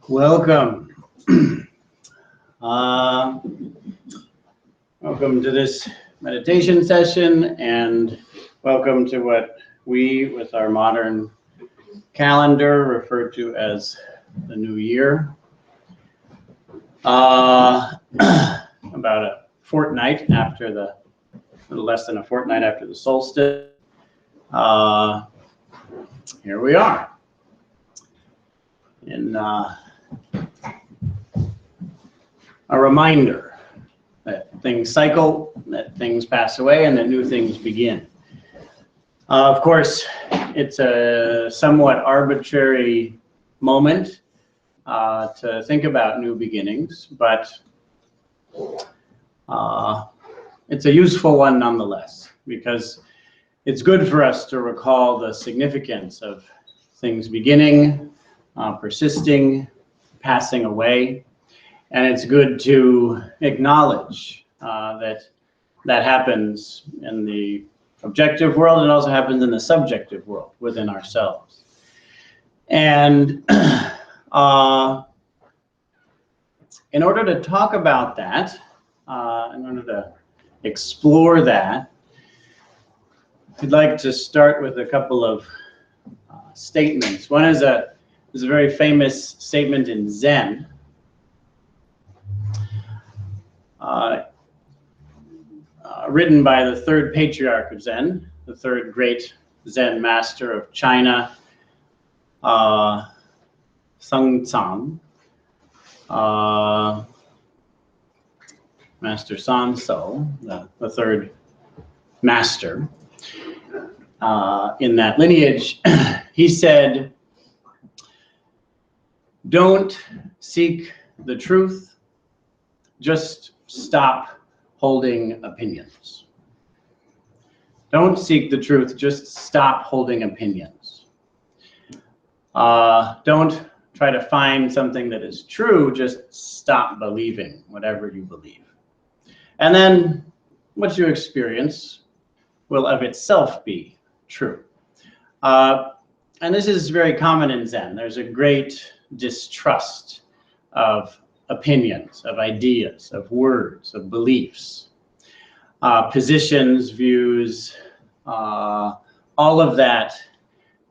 Welcome. uh, Welcome to this meditation session, and welcome to what we, with our modern calendar, refer to as the new year. About a fortnight after the, a little less than a fortnight after the solstice, here we are. In a reminder that things cycle, that things pass away, and that new things begin. Of course, it's a somewhat arbitrary moment to think about new beginnings, but it's a useful one nonetheless, because it's good for us to recall the significance of things beginning, persisting, passing away. And it's good to acknowledge that happens in the objective world, and also happens in the subjective world within ourselves. And in order to talk about that, in order to explore that, I'd like to start with a couple of statements. One is a very famous statement in Zen. Written by the third patriarch of Zen, the third great Zen master of China, Sung-Tsang, Master San-so, the third master. In that lineage, he said, "Don't seek the truth, just stop holding opinions." Don't seek the truth, just stop holding opinions. Don't try to find something that is true, just stop believing whatever you believe. And then what you experience will of itself be true. And this is very common in Zen. There's a great distrust of opinions, of ideas, of words, of beliefs, positions, views, all of that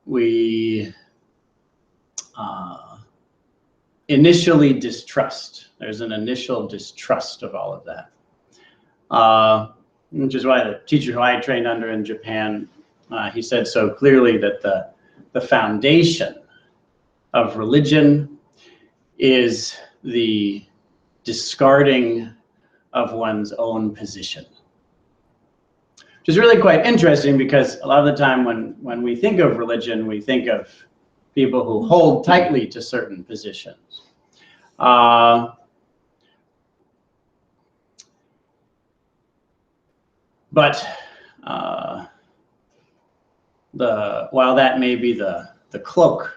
we initially distrust. There's an initial distrust of all of that, which is why the teacher who I trained under in Japan, he said so clearly that the foundation of religion is the discarding of one's own position. Which is really quite interesting, because a lot of the time when we think of religion, we think of people who hold tightly to certain positions. But while that may be the cloak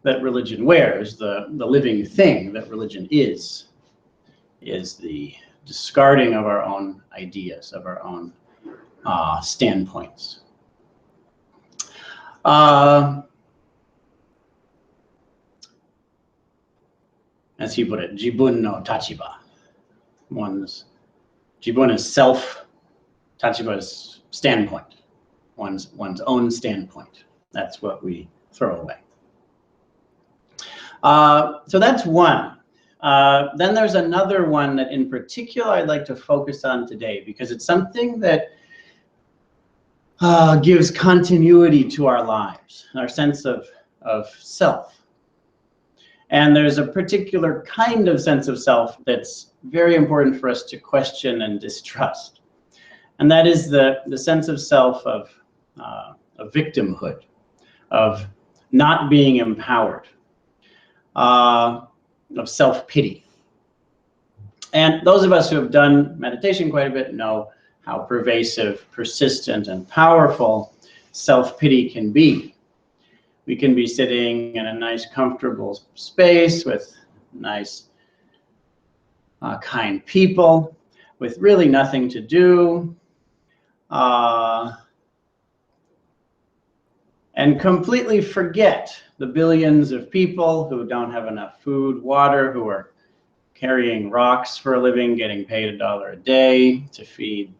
that religion wears, the living thing that religion is the discarding of our own ideas, of our own standpoints. As he put it, jibun no tachiba. Jibun is self, tachiba is standpoint, one's own standpoint. That's what we throw away. So that's one. Then there's another one that in particular I'd like to focus on today, because it's something that gives continuity to our lives, our sense of self. And there's a particular kind of sense of self that's very important for us to question and distrust. And that is the sense of self of victimhood, of not being empowered, of self-pity. And those of us who have done meditation quite a bit know how pervasive, persistent, and powerful self-pity can be. We can be sitting in a nice, comfortable space with nice, kind people, with really nothing to do. And and completely forget the billions of people who don't have enough food, water, who are carrying rocks for a living, getting paid $1 a day to feed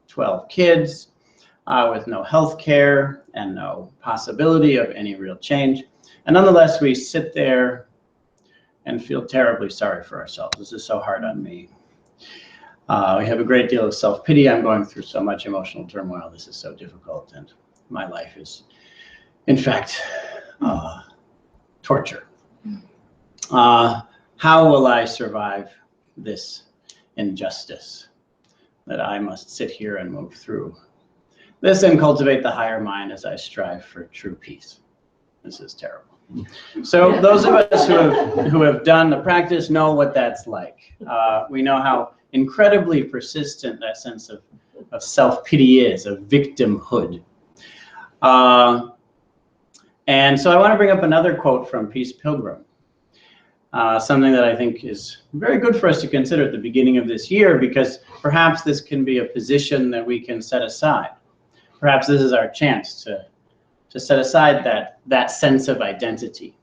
12 kids, with no health care and no possibility of any real change. And nonetheless, we sit there and feel terribly sorry for ourselves. This is so hard on me. We have a great deal of self-pity. I'm going through so much emotional turmoil. This is so difficult, and my life is, in fact, torture. How will I survive this injustice that I must sit here and move through this and cultivate the higher mind as I strive for true peace? This is terrible. So those of us who have done the practice know what that's like. We know how incredibly persistent that sense of self-pity is, of victimhood. And so I want to bring up another quote from Peace Pilgrim, something that I think is very good for us to consider at the beginning of this year, because perhaps this can be a position that we can set aside. Perhaps this is our chance to set aside that sense of identity,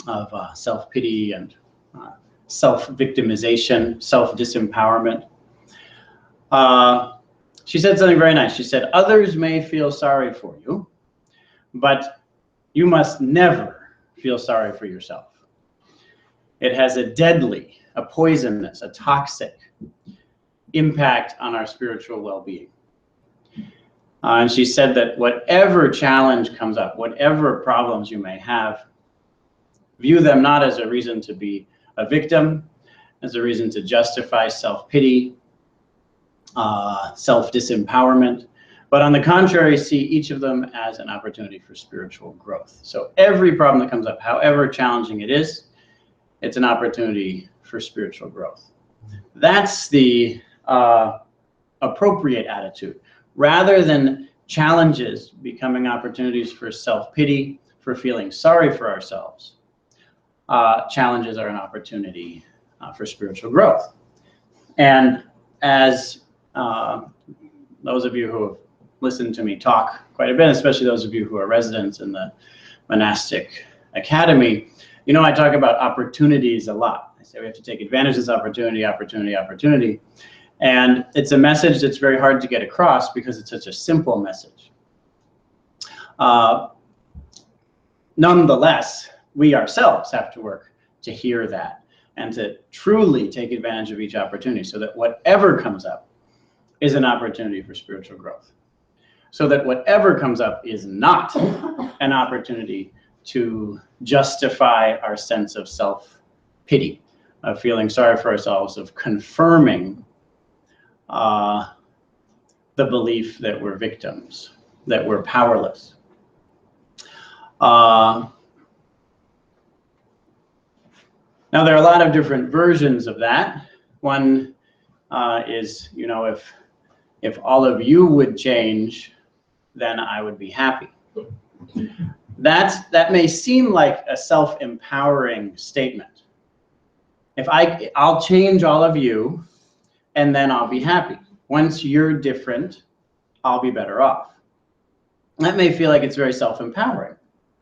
of self-pity and self-victimization, self-disempowerment. She said something very nice. She said, "Others may feel sorry for you, but you must never feel sorry for yourself. It has a deadly, a poisonous, a toxic impact on our spiritual well-being." And she said that whatever challenge comes up, whatever problems you may have, view them not as a reason to be a victim, as a reason to justify self-pity, self-disempowerment, but on the contrary, see each of them as an opportunity for spiritual growth. So every problem that comes up, however challenging it is, it's an opportunity for spiritual growth. That's the appropriate attitude. Rather than challenges becoming opportunities for self-pity, for feeling sorry for ourselves, challenges are an opportunity for spiritual growth. And as those of you who have listened to me talk quite a bit, especially those of you who are residents in the monastic academy, you know I talk about opportunities a lot. I say we have to take advantage of this opportunity, opportunity, opportunity. And it's a message that's very hard to get across because it's such a simple message. Nonetheless, we ourselves have to work to hear that and to truly take advantage of each opportunity so that whatever comes up is an opportunity for spiritual growth. So that whatever comes up is not an opportunity to justify our sense of self-pity, of feeling sorry for ourselves, of confirming the belief that we're victims, that we're powerless. Now, there are a lot of different versions of that. One is, you know, if all of you would change, then I would be happy. That may seem like a self-empowering statement. If I'll change all of you, and then I'll be happy. Once you're different, I'll be better off. That may feel like it's very self-empowering.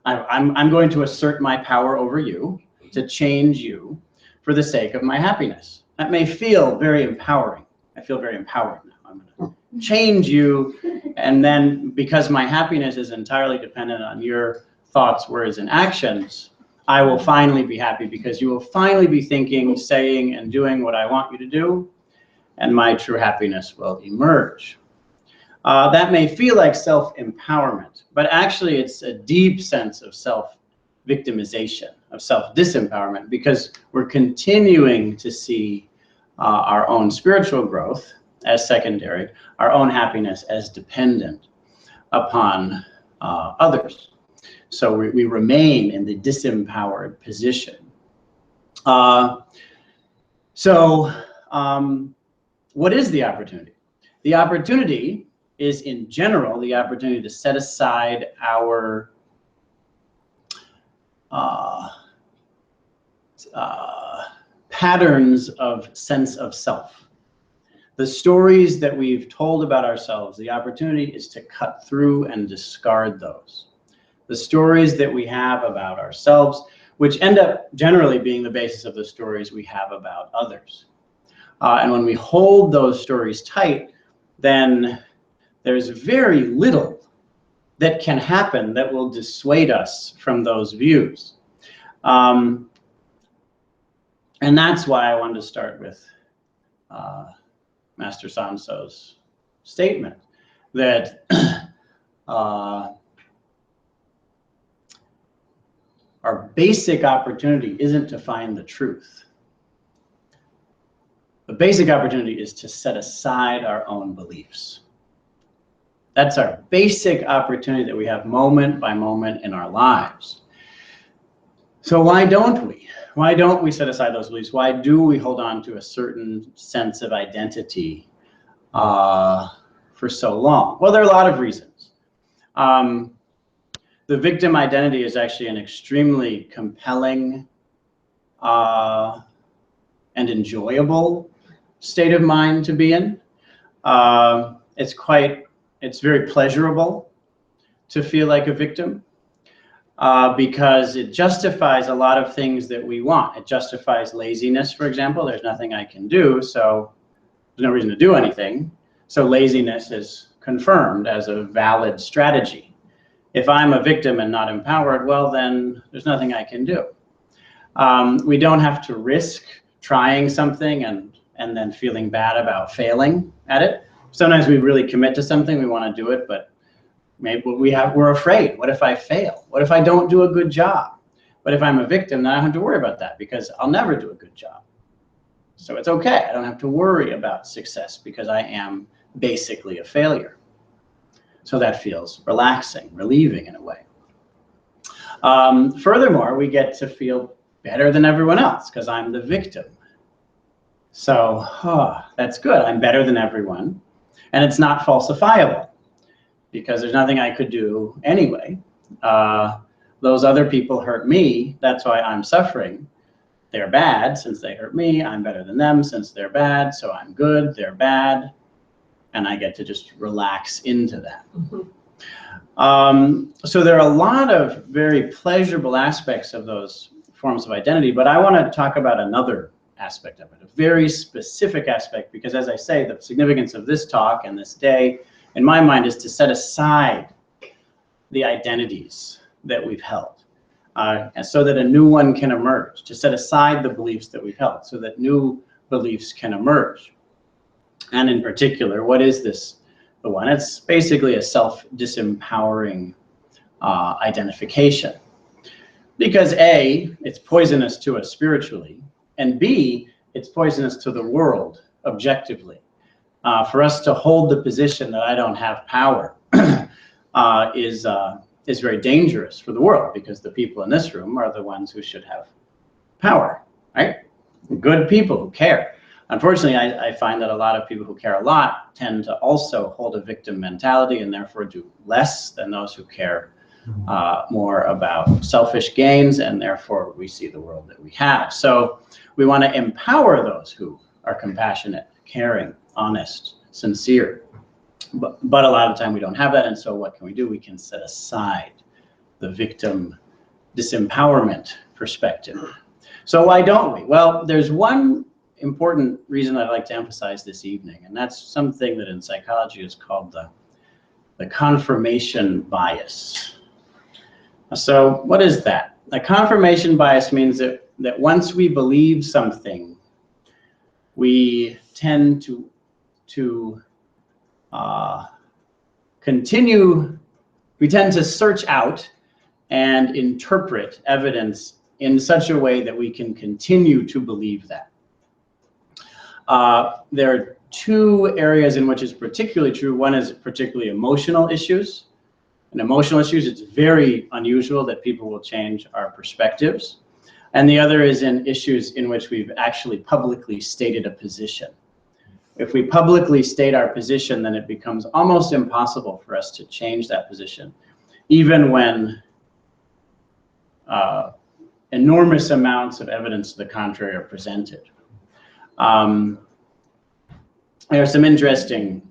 I'm going to assert my power over you, to change you for the sake of my happiness. That may feel very empowering. I feel very empowered now. I'm going to change you, and then because my happiness is entirely dependent on your thoughts, words, and actions, I will finally be happy because you will finally be thinking, saying, and doing what I want you to do, and my true happiness will emerge. That may feel like self-empowerment, but actually it's a deep sense of self-victimization, of self-disempowerment, because we're continuing to see our own spiritual growth as secondary, our own happiness as dependent upon others. So we remain in the disempowered position. What is the opportunity? The opportunity is, in general, the opportunity to set aside our patterns of sense of self. The stories that we've told about ourselves, the opportunity is to cut through and discard those. the stories that we have about ourselves, which end up generally being the basis of the stories we have about others. And when we hold those stories tight, then there's very little that can happen that will dissuade us from those views. And that's why I wanted to start with Master Sanso's statement that our basic opportunity isn't to find the truth. The basic opportunity is to set aside our own beliefs. That's our basic opportunity that we have moment by moment in our lives. So why don't we? Why don't we set aside those beliefs? Why do we hold on to a certain sense of identity for so long? Well, there are a lot of reasons. The victim identity is actually an extremely compelling and enjoyable state of mind to be in. It's very pleasurable to feel like a victim because it justifies a lot of things that we want. It justifies laziness, for example. There's nothing I can do, so there's no reason to do anything. So laziness is confirmed as a valid strategy. If I'm a victim and not empowered, well, then there's nothing I can do. We don't have to risk trying something and then feeling bad about failing at it. Sometimes we really commit to something, we want to do it, but maybe we're afraid. What if I fail? What if I don't do a good job? But if I'm a victim, then I don't have to worry about that because I'll never do a good job. So it's okay. I don't have to worry about success because I am basically a failure. So that feels relaxing, relieving in a way. Furthermore, we get to feel better than everyone else because I'm the victim. So that's good. I'm better than everyone. And it's not falsifiable because there's nothing I could do anyway. Those other people hurt me. That's why I'm suffering. They're bad since they hurt me. I'm better than them since they're bad. So I'm good. They're bad. And I get to just relax into that. Mm-hmm. So there are a lot of very pleasurable aspects of those forms of identity, but I want to talk about another aspect of it, a very specific aspect, because as I say, the significance of this talk and this day, in my mind, is to set aside the identities that we've held, so that a new one can emerge, to set aside the beliefs that we've held, so that new beliefs can emerge. And in particular, what is this? The one, it's basically a self-disempowering identification. Because A, it's poisonous to us spiritually, and B, it's poisonous to the world objectively. For us to hold the position that I don't have power is very dangerous for the world, because the people in this room are the ones who should have power, right? Good people who care. Unfortunately, I find that a lot of people who care a lot tend to also hold a victim mentality and therefore do less than those who care more about selfish gains, and therefore we see the world that we have. So we want to empower those who are compassionate, caring, honest, sincere. But a lot of the time we don't have that, and so what can we do? We can set aside the victim disempowerment perspective. So why don't we? Well, there's one important reason I'd like to emphasize this evening, and that's something that in psychology is called the confirmation bias. So what is that? A confirmation bias means that once we believe something, we tend to search out and interpret evidence in such a way that we can continue to believe that. There are two areas in which it's particularly true. One is particularly emotional issues. In emotional issues, it's very unusual that people will change our perspectives. And the other is in issues in which we've actually publicly stated a position. If we publicly state our position, then it becomes almost impossible for us to change that position, even when enormous amounts of evidence to the contrary are presented. There are some interesting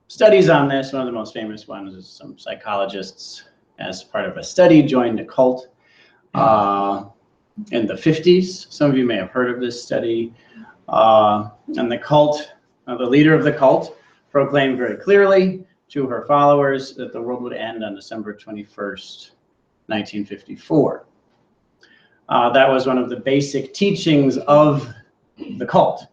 studies on this. One of the most famous ones is some psychologists as part of a study, joined a cult in the 50s. Some of you may have heard of this study. And the cult, the leader of the cult, proclaimed very clearly to her followers that the world would end on December 21st, 1954. That was one of the basic teachings of the cult.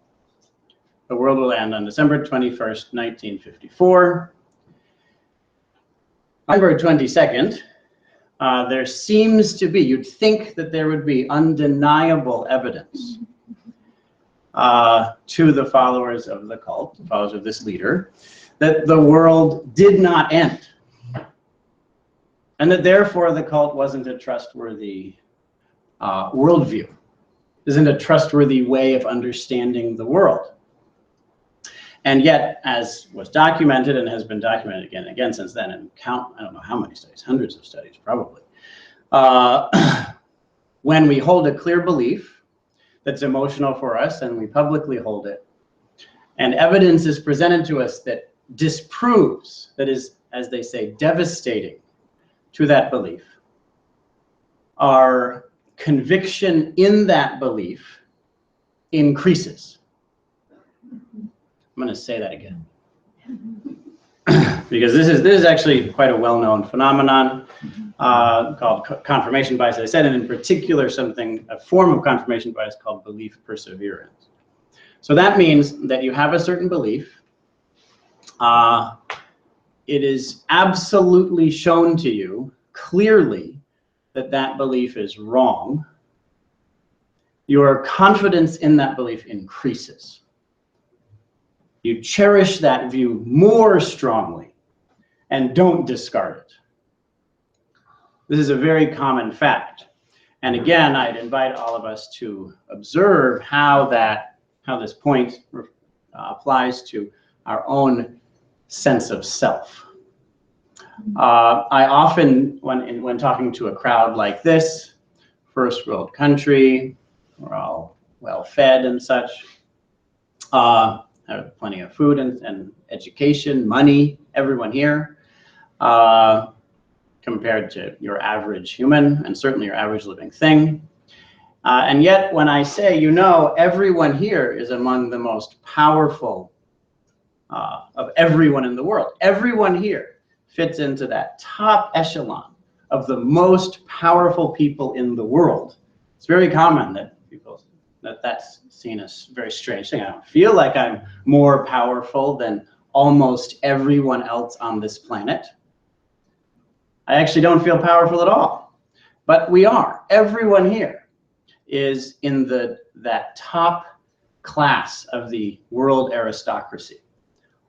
The world will end on December 21st, 1954. November 22nd, there seems to be, you'd think that there would be undeniable evidence to the followers of the cult, the followers of this leader, that the world did not end. And that therefore the cult wasn't a trustworthy worldview, isn't a trustworthy way of understanding the world. And yet, as was documented and has been documented again and again since then, and I don't know how many studies, hundreds of studies probably, when we hold a clear belief that's emotional for us and we publicly hold it, and evidence is presented to us that disproves, that is, as they say, devastating to that belief, our conviction in that belief increases. I'm going to say that again because this is actually quite a well-known phenomenon called confirmation bias, as I said, and in particular a form of confirmation bias called belief perseverance. So that means that you have a certain belief. It is absolutely shown to you clearly that that belief is wrong. Your confidence in that belief increases. You cherish that view more strongly and don't discard it. This is a very common fact. And again, I'd invite all of us to observe how this point applies to our own sense of self. I often, when talking to a crowd like this, first world country, we're all well fed and such, have plenty of food and education, money, everyone here, compared to your average human and certainly your average living thing. And yet when I say, everyone here is among the most powerful of everyone in the world. Everyone here fits into that top echelon of the most powerful people in the world. It's very common that that's seen as a very strange thing. I don't feel like I'm more powerful than almost everyone else on this planet. I actually don't feel powerful at all, but we are. Everyone here is in that top class of the world aristocracy.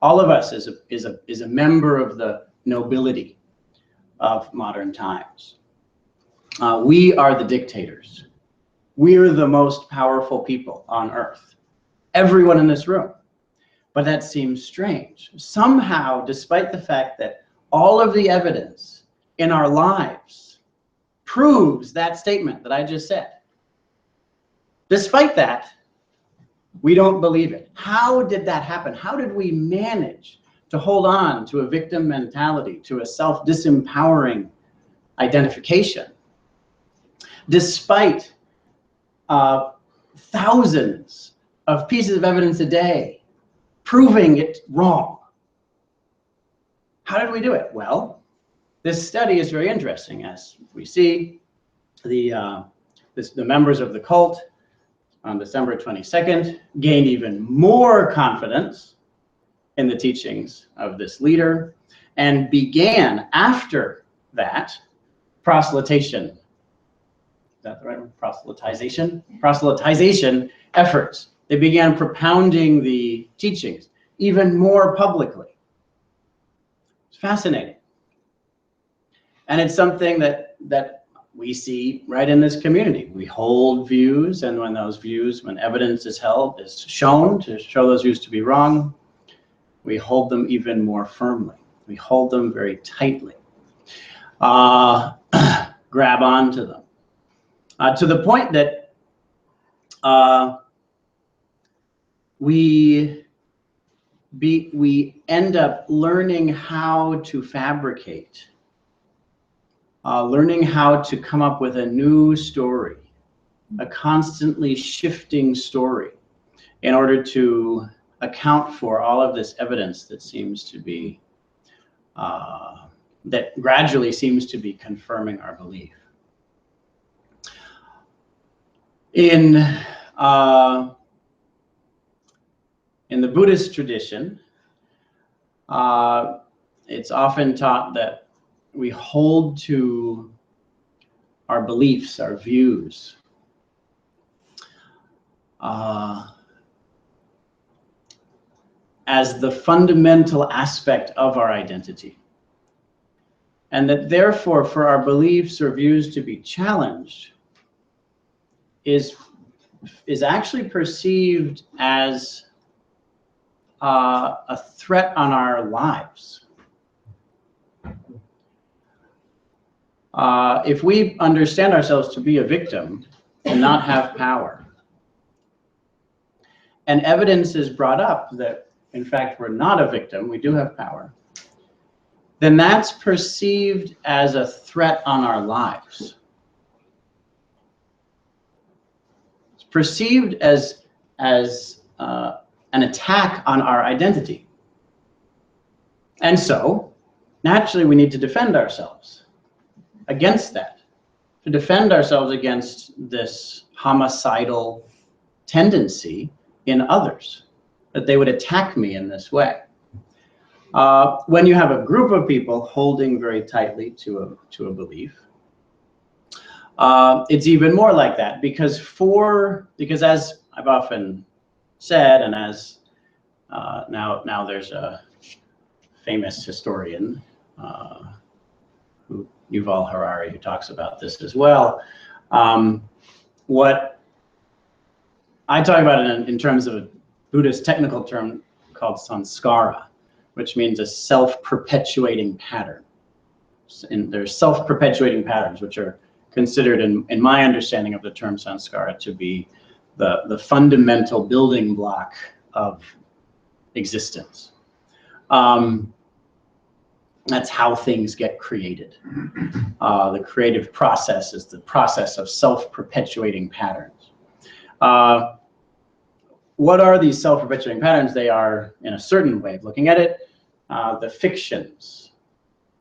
All of us is a member of the nobility of modern times. We are the dictators. We're the most powerful people on earth. Everyone in this room. But that seems strange. Somehow, despite the fact that all of the evidence in our lives proves that statement that I just said, despite that, we don't believe it. How did that happen? How did we manage to hold on to a victim mentality, to a self-disempowering identification, despite thousands of pieces of evidence a day proving it wrong? How did we do it? Well, this study is very interesting. As we see, the members of the cult on December 22nd gained even more confidence in the teachings of this leader and began after that proselytization. Is that the right word? Proselytization efforts. They began propounding the teachings even more publicly. It's fascinating. And it's something that we see right in this community. We hold views, and when evidence is shown to show those views to be wrong, we hold them even more firmly. We hold them very tightly. Grab onto them. To the point that we end up learning how to fabricate learning how to come up with a new story, a constantly shifting story, in order to account for all of this evidence that seems to be, that gradually seems to be confirming our belief. In the Buddhist tradition, it's often taught that we hold to our beliefs, our views, as the fundamental aspect of our identity. And that therefore, for our beliefs or views to be challenged is actually perceived as a threat on our lives. If we understand ourselves to be a victim and not have power, and evidence is brought up that, in fact, we're not a victim, we do have power, then that's perceived as a threat on our lives. It's perceived as an attack on our identity. And so, naturally, we need to defend ourselves against that, to defend ourselves against this homicidal tendency in others, that they would attack me in this way. When you have a group of people holding very tightly to a belief, it's even more like that, because as I've often said, and as now there's a famous historian, Yuval Harari, who talks about this as well. What I talk about it in terms of a Buddhist technical term called samskara, which means a self-perpetuating pattern. And there's self-perpetuating patterns, which are considered, in my understanding of the term samskara, to be the fundamental building block of existence. That's how things get created. The creative process is the process of self-perpetuating patterns. What are these self-perpetuating patterns? They are, in a certain way of looking at it, the fictions.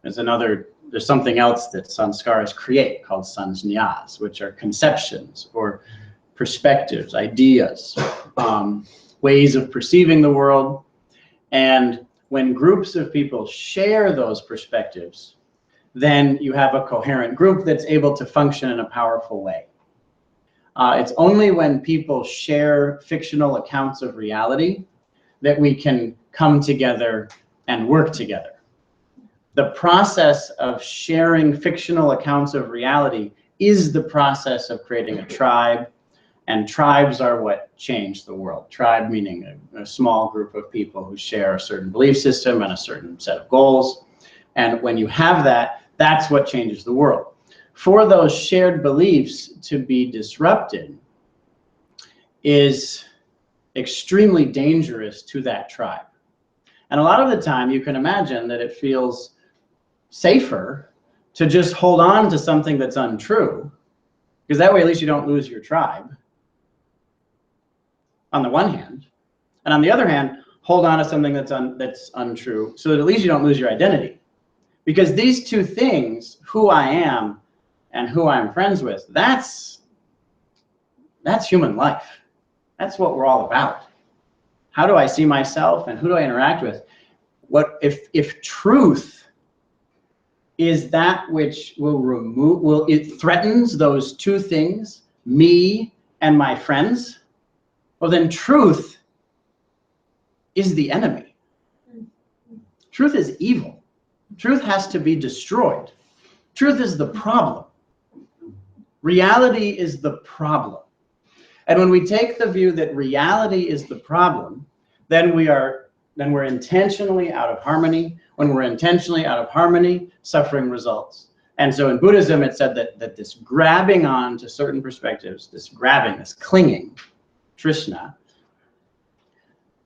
There's something else that samskaras create called sanjñas, which are conceptions or perspectives, ideas, ways of perceiving the world. And when groups of people share those perspectives, then you have a coherent group that's able to function in a powerful way. It's only when people share fictional accounts of reality that we can come together and work together. The process of sharing fictional accounts of reality is the process of creating a tribe, and tribes are what change the world. Tribe meaning a small group of people who share a certain belief system and a certain set of goals. And when you have that, that's what changes the world. For those shared beliefs to be disrupted is extremely dangerous to that tribe. And a lot of the time you can imagine that it feels safer to just hold on to something that's untrue, because that way at least you don't lose your tribe, on the one hand. And on the other hand, hold on to something that's untrue, so that at least you don't lose your identity. Because these two things, who I am and who I'm friends with, that's human life. That's what we're all about. How do I see myself and who do I interact with? What if truth is that which it threatens those two things, me and my friends, well then truth is the enemy. Truth is evil. Truth has to be destroyed. Truth is the problem. Reality is the problem. And when we take the view that reality is the problem, then we're intentionally out of harmony. When we're intentionally out of harmony, suffering results. And so in Buddhism, it said that this grabbing on to certain perspectives, this clinging, Trishna,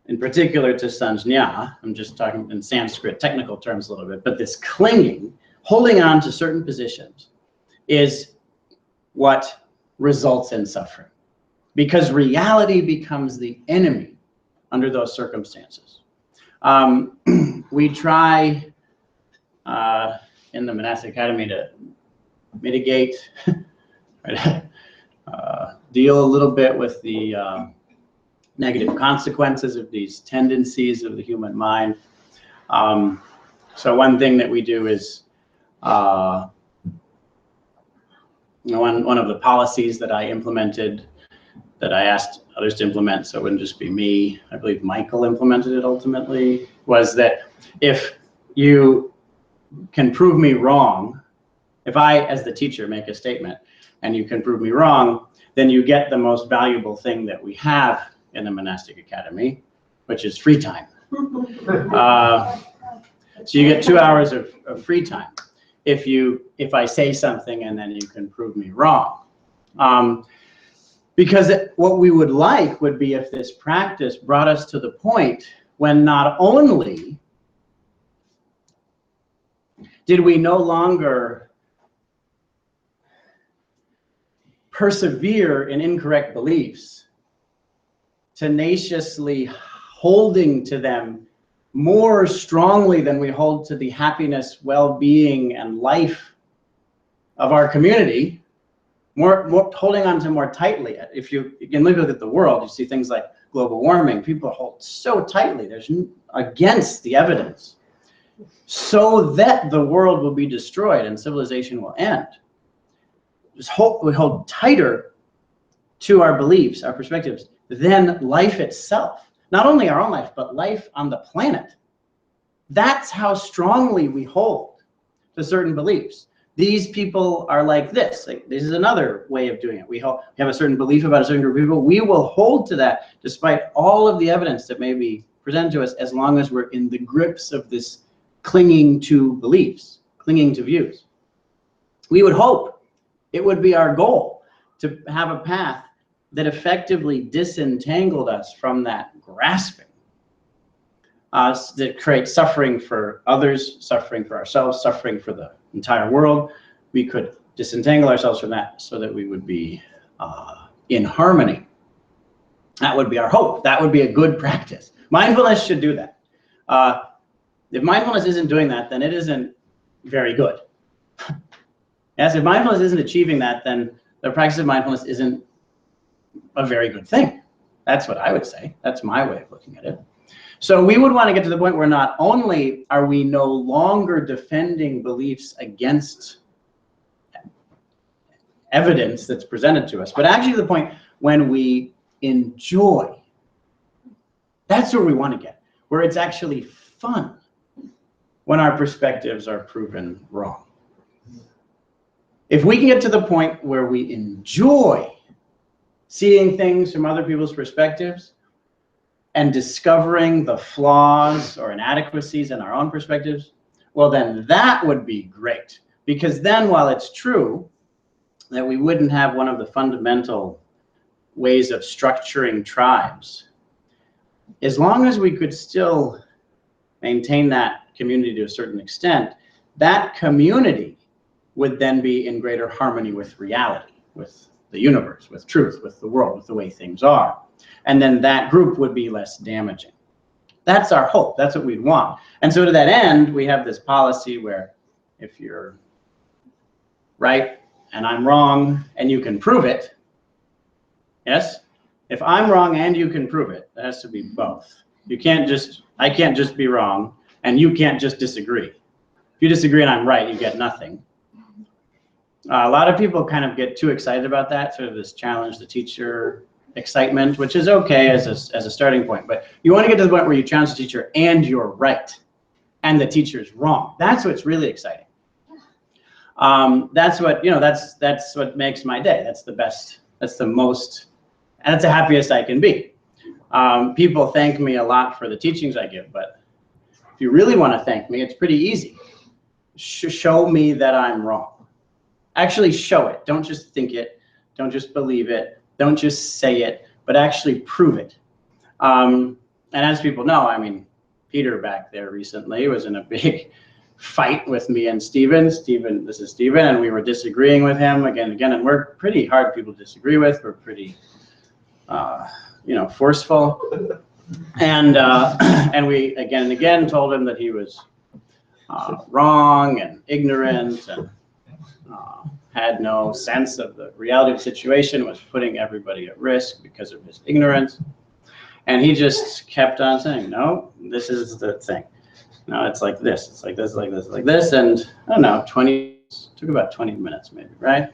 in particular to sanjña, I'm just talking in Sanskrit technical terms a little bit, but this clinging, holding on to certain positions is what results in suffering, because reality becomes the enemy under those circumstances. We try in the monastic academy to mitigate, deal a little bit with the negative consequences of these tendencies of the human mind. So one thing that we do is, one of the policies that I implemented, that I asked others to implement, so it wouldn't just be me, I believe Michael implemented it ultimately, was that if you can prove me wrong, if I, as the teacher, make a statement and you can prove me wrong, then you get the most valuable thing that we have in the monastic academy, which is free time. So you get 2 hours of free time if I say something and then you can prove me wrong. Because what we would like would be if this practice brought us to the point when not only did we no longer persevere in incorrect beliefs, tenaciously holding to them more strongly than we hold to the happiness, well-being, and life of our community, more holding on to more tightly. If you can look at the world, you see things like global warming. People hold so tightly. There's against the evidence, so that the world will be destroyed and civilization will end. We hold tighter to our beliefs, our perspectives, than life itself. Not only our own life, but life on the planet. That's how strongly we hold to certain beliefs. These people are like this. This is another way of doing it. We have a certain belief about a certain group of people. We will hold to that despite all of the evidence that may be presented to us, as long as we're in the grips of this clinging to beliefs, clinging to views. We would hope, it would be our goal, to have a path that effectively disentangled us from that grasping, that creates suffering for others, suffering for ourselves, suffering for the entire world. We could disentangle ourselves from that so that we would be in harmony. That would be our hope. That would be a good practice. Mindfulness should do that. If mindfulness isn't doing that, then it isn't very good. Yes, if mindfulness isn't achieving that, then the practice of mindfulness isn't a very good thing. That's what I would say. That's my way of looking at it. So we would want to get to the point where not only are we no longer defending beliefs against evidence that's presented to us, but actually the point when we enjoy. That's where we want to get, where it's actually fun when our perspectives are proven wrong. If we can get to the point where we enjoy seeing things from other people's perspectives and discovering the flaws or inadequacies in our own perspectives, well, then that would be great. Because then, while it's true that we wouldn't have one of the fundamental ways of structuring tribes, as long as we could still maintain that community to a certain extent, that community would then be in greater harmony with reality, with the universe, with truth, with the world, with the way things are. And then that group would be less damaging. That's our hope. That's what we'd want. And so to that end, we have this policy where if you're right and I'm wrong and you can prove it, yes? If I'm wrong and you can prove it, it has to be both. You can't just, I can't just be wrong and you can't just disagree. If you disagree and I'm right, you get nothing. A lot of people kind of get too excited about that, sort of this challenge the teacher excitement, which is okay as a starting point. But you want to get to the point where you challenge the teacher and you're right and the teacher's wrong. That's what's really exciting. That's what, that's what makes my day. That's the best, that's the most, and that's the happiest I can be. People thank me a lot for the teachings I give, but if you really want to thank me, it's pretty easy. Show me that I'm wrong. Actually show it. Don't just think it. Don't just believe it. Don't just say it, but actually prove it. And as people know, I mean, Peter back there recently was in a big fight with me and Stephen. This is Stephen, and we were disagreeing with him again and again. And we're pretty hard people to disagree with. We're pretty, forceful. And we again and again told him that he was wrong and ignorant and had no sense of the reality of the situation, was putting everybody at risk because of his ignorance. And he just kept on saying, no, this is the thing. No, it's like this, it's like this, like this, like this. And I don't know, took about 20 minutes maybe, right?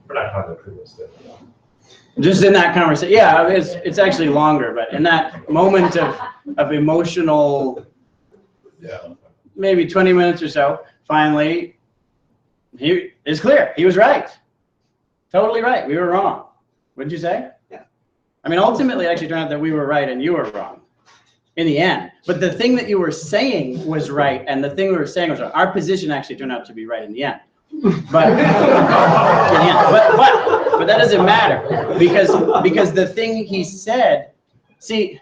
We're not talking about previous stuff. Just in that conversation, yeah, it's actually longer, but in that moment of emotional, maybe 20 minutes or so, finally, it's clear. He was right. Totally right. We were wrong. What did you say? Yeah. I mean, ultimately, it actually turned out that we were right and you were wrong in the end. But the thing that you were saying was right, and the thing we were saying was wrong. Our position actually turned out to be right in the end. But but that doesn't matter because the thing he said, see,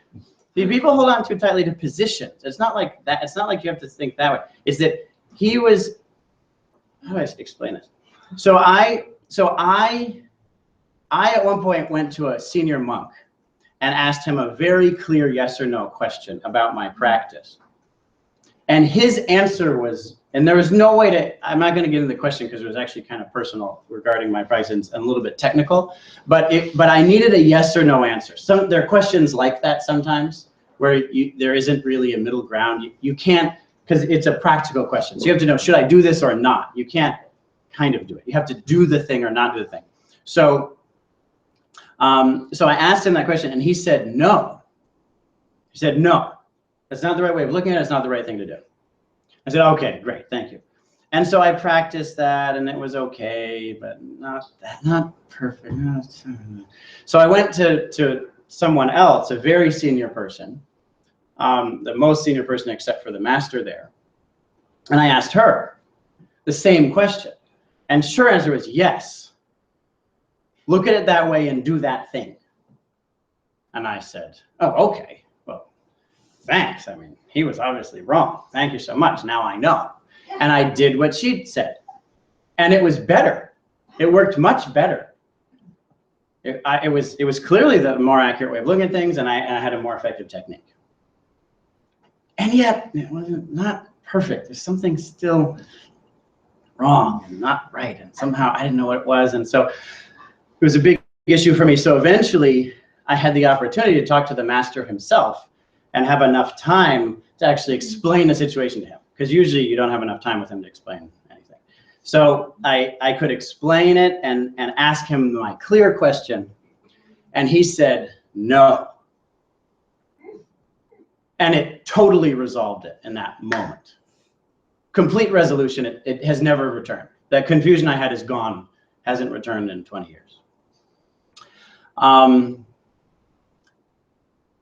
people hold on too tightly to positions. It's not like that. It's not like you have to think that way. It's that he was. How do I explain this? So I at one point went to a senior monk and asked him a very clear yes or no question about my practice. And his answer was, and there was no way to, I'm not going to get into the question because it was actually kind of personal regarding my practice and a little bit technical, but I needed a yes or no answer. There are questions like that sometimes where there isn't really a middle ground. You can't, because it's a practical question. So you have to know, should I do this or not? You can't kind of do it. You have to do the thing or not do the thing. So I asked him that question and he said, no. He said, no, that's not the right way of looking at it. It's not the right thing to do. I said, okay, great, thank you. And so I practiced that and it was okay, but not perfect. So I went to someone else, a very senior person, the most senior person except for the master there. And I asked her the same question. And her answer was yes. Look at it that way and do that thing. And I said, oh, okay. Well, thanks. I mean, he was obviously wrong. Thank you so much. Now I know. And I did what she said. And it was better. It worked much better. It was clearly the more accurate way of looking at things, and I had a more effective technique. And yet, it wasn't not perfect. There's something still wrong and not right. And somehow I didn't know what it was. And so it was a big issue for me. So eventually I had the opportunity to talk to the master himself and have enough time to actually explain the situation to him. Because usually you don't have enough time with him to explain anything. So I could explain it and ask him my clear question. And he said, no. And it totally resolved it in that moment. Complete resolution, it has never returned. That confusion I had is gone, hasn't returned in 20 years.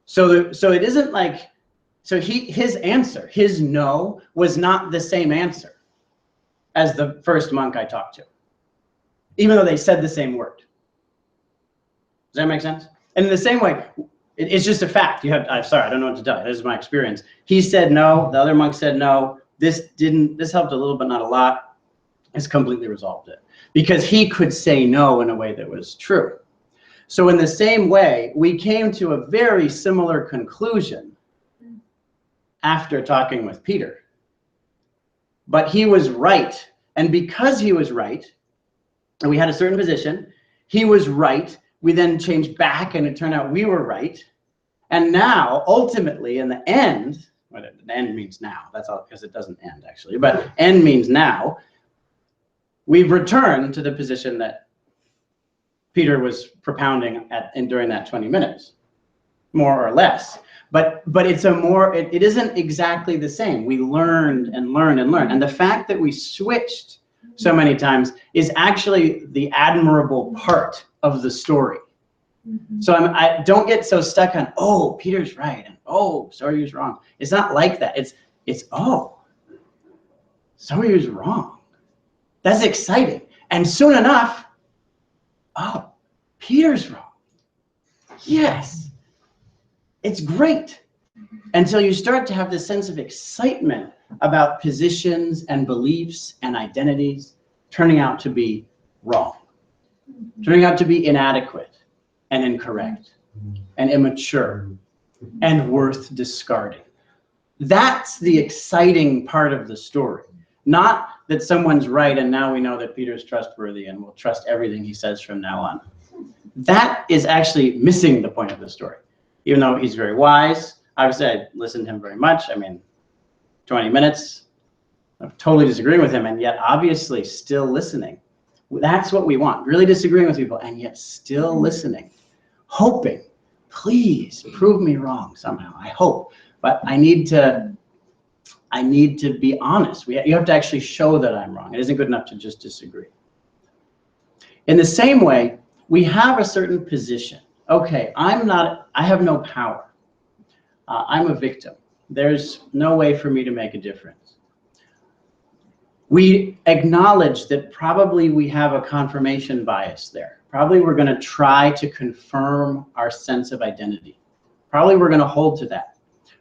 So it isn't like, so his answer, his no, was not the same answer as the first monk I talked to, even though they said the same word. Does that make sense? And in the same way, it's just a fact. I'm sorry, I don't know what to tell you. This is my experience. He said no, the other monk said no. This helped a little, but not a lot. It's completely resolved it because he could say no in a way that was true. So in the same way, we came to a very similar conclusion after talking with Peter. But he was right. And because he was right, and we had a certain position, he was right. We then changed back and it turned out we were right. And now, ultimately, in the end, well, the end means now, that's all, because it doesn't end actually, but end means now, we've returned to the position that Peter was propounding during that 20 minutes, more or less. But it's it isn't exactly the same. We learned and learned and learned. And the fact that we switched so many times is actually the admirable part of the story. Mm-hmm. So I don't get so stuck on, oh, Peter's right, and oh, Soryu's wrong. It's not like that. It's oh, Soryu's wrong. That's exciting. And soon enough, oh, Peter's wrong. Yes, it's great. Until you start to have this sense of excitement about positions and beliefs and identities turning out to be wrong, turning out to be inadequate and incorrect and immature and worth discarding. That's the exciting part of the story. Not that someone's right and now we know that Peter's trustworthy and we'll trust everything he says from now on. That is actually missing the point of the story. Even though he's very wise, obviously I listened to him very much. I mean, 20 minutes, I'm totally disagreeing with him and yet obviously still listening. That's what we want, really disagreeing with people and yet still listening, hoping, please prove me wrong somehow, I hope. But I need to be honest. You have to actually show that I'm wrong. It isn't good enough to just disagree. In the same way, we have a certain position. Okay, I have no power. I'm a victim. There's no way for me to make a difference. We acknowledge that probably we have a confirmation bias there. Probably we're going to try to confirm our sense of identity. Probably we're going to hold to that.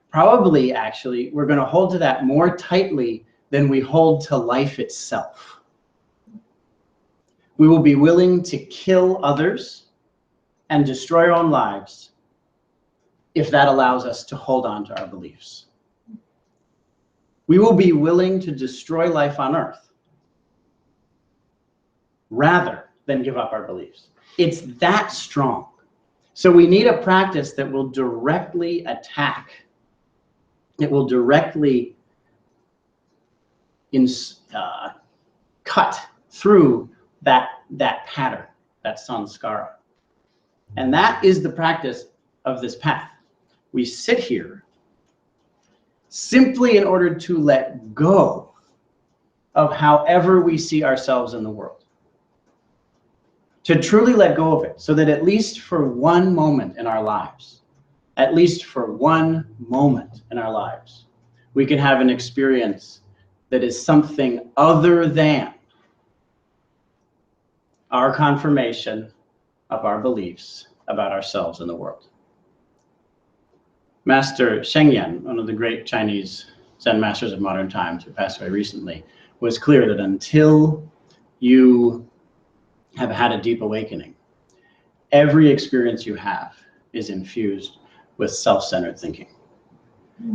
Probably, actually, we're going to hold to that more tightly than we hold to life itself. We will be willing to kill others and destroy our own lives if that allows us to hold on to our beliefs. We will be willing to destroy life on earth rather than give up our beliefs. It's that strong. So we need a practice that will directly attack. It will directly cut through that pattern, that sanskara. And that is the practice of this path. We sit here simply in order to let go of however we see ourselves in the world. To truly let go of it, so that at least for one moment in our lives, we can have an experience that is something other than our confirmation of our beliefs about ourselves and the world. Master Shengyan, one of the great Chinese Zen masters of modern times who passed away recently, was clear that until you have had a deep awakening, every experience you have is infused with self-centered thinking.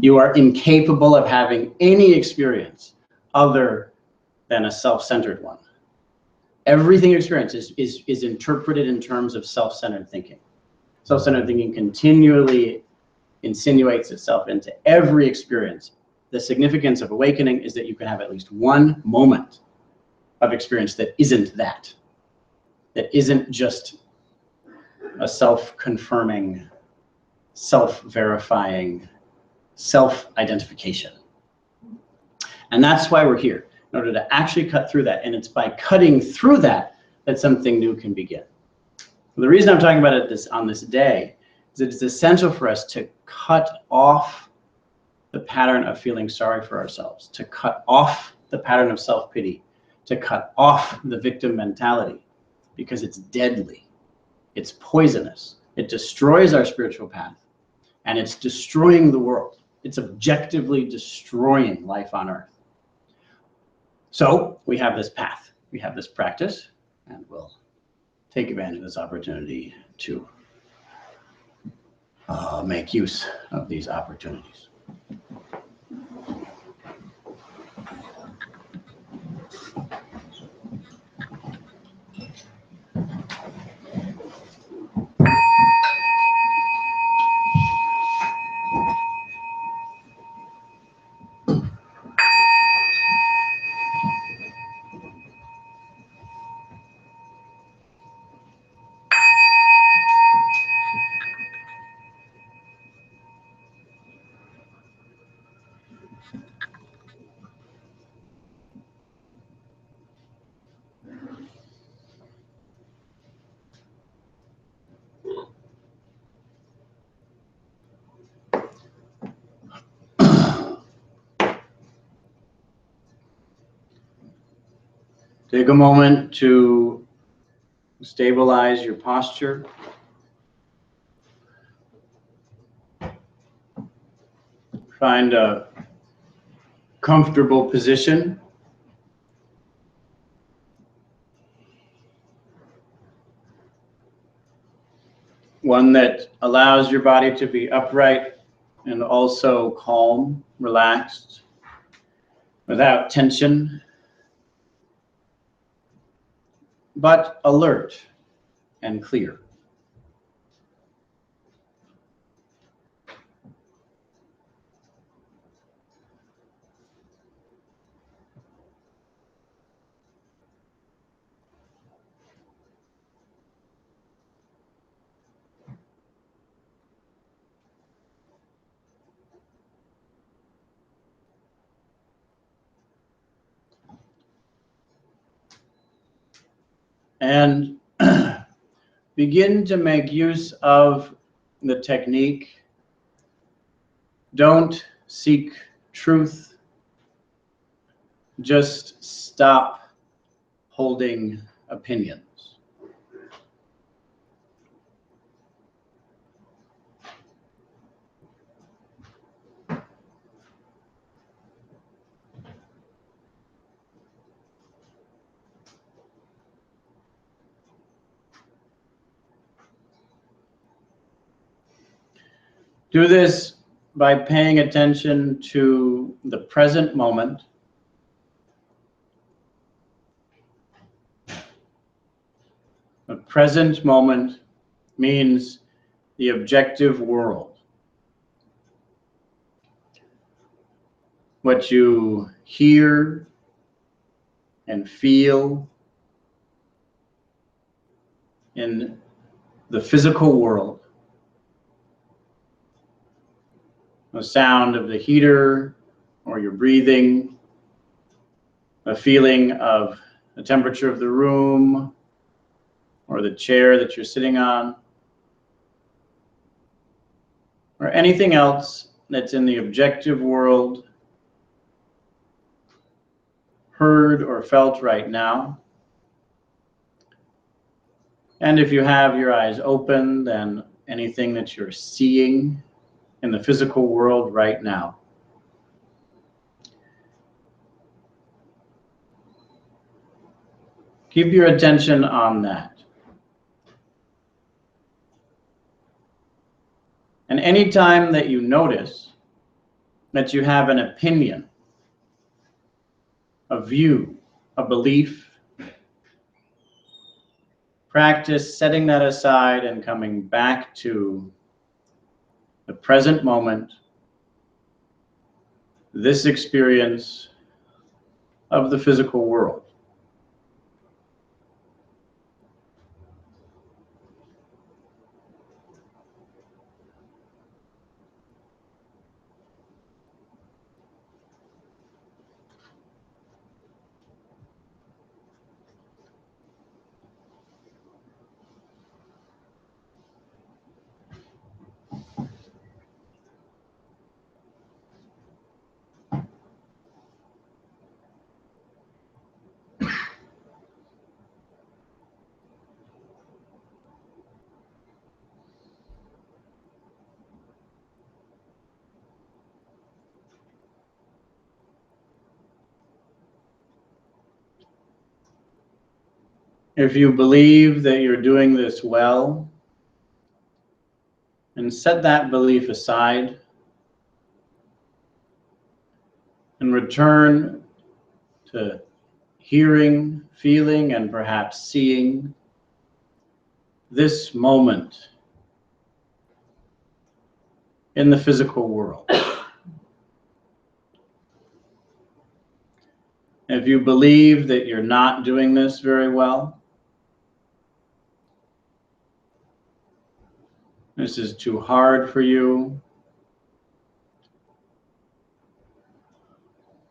You are incapable of having any experience other than a self-centered one. Everything you experience is interpreted in terms of self-centered thinking. Self-centered thinking continually insinuates itself into every experience. The significance of awakening is that you can have at least one moment of experience that isn't that isn't just a self-confirming, self-verifying, self-identification. And that's why we're here, in order to actually cut through that. And it's by cutting through that that something new can begin. The reason I'm talking about it on this day is that it's essential for us to cut off the pattern of feeling sorry for ourselves, to cut off the pattern of self-pity, to cut off the victim mentality, because it's deadly, it's poisonous, it destroys our spiritual path, and it's destroying the world. It's objectively destroying life on earth. So we have this path, we have this practice, and we'll take advantage of this opportunity to make use of these opportunities. Take a moment to stabilize your posture. Find a comfortable position. One that allows your body to be upright and also calm, relaxed, without tension, but alert and clear. And begin to make use of the technique. Don't seek truth. Just stop holding opinions. Do this by paying attention to the present moment. The present moment means the objective world. What you hear and feel in the physical world. The sound of the heater or your breathing, a feeling of the temperature of the room or the chair that you're sitting on, or anything else that's in the objective world, heard or felt right now. And if you have your eyes open, then anything that you're seeing in the physical world right now. Keep your attention on that. And anytime that you notice that you have an opinion, a view, a belief, practice setting that aside and coming back to the present moment, this experience of the physical world. If you believe that you're doing this well, and set that belief aside and return to hearing, feeling, and perhaps seeing this moment in the physical world. If you believe that you're not doing this very well, this is too hard for you,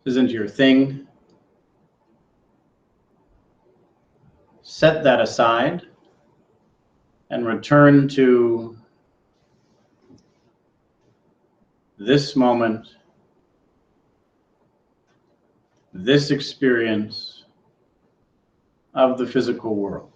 isn't your thing, set that aside and return to this moment, this experience of the physical world.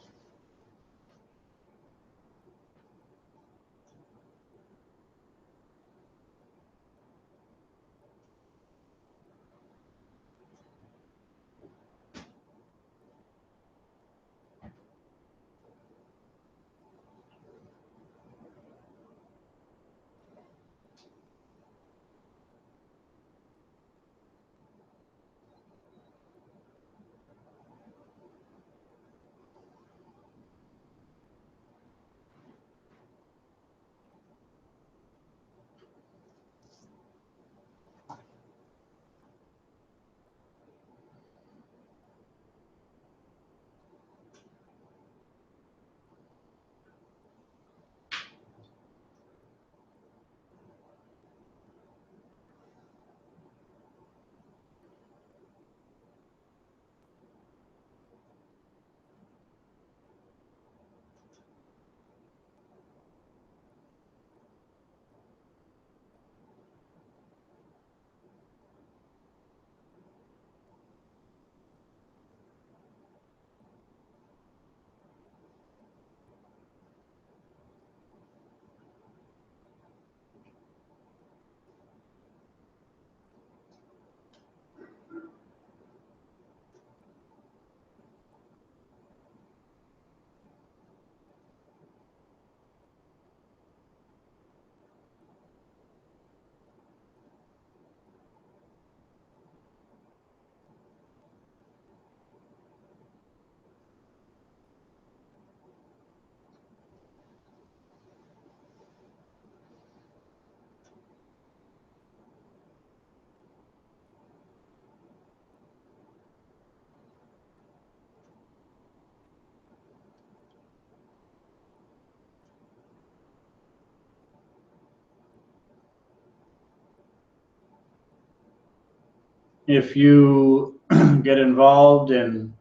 If you get involved in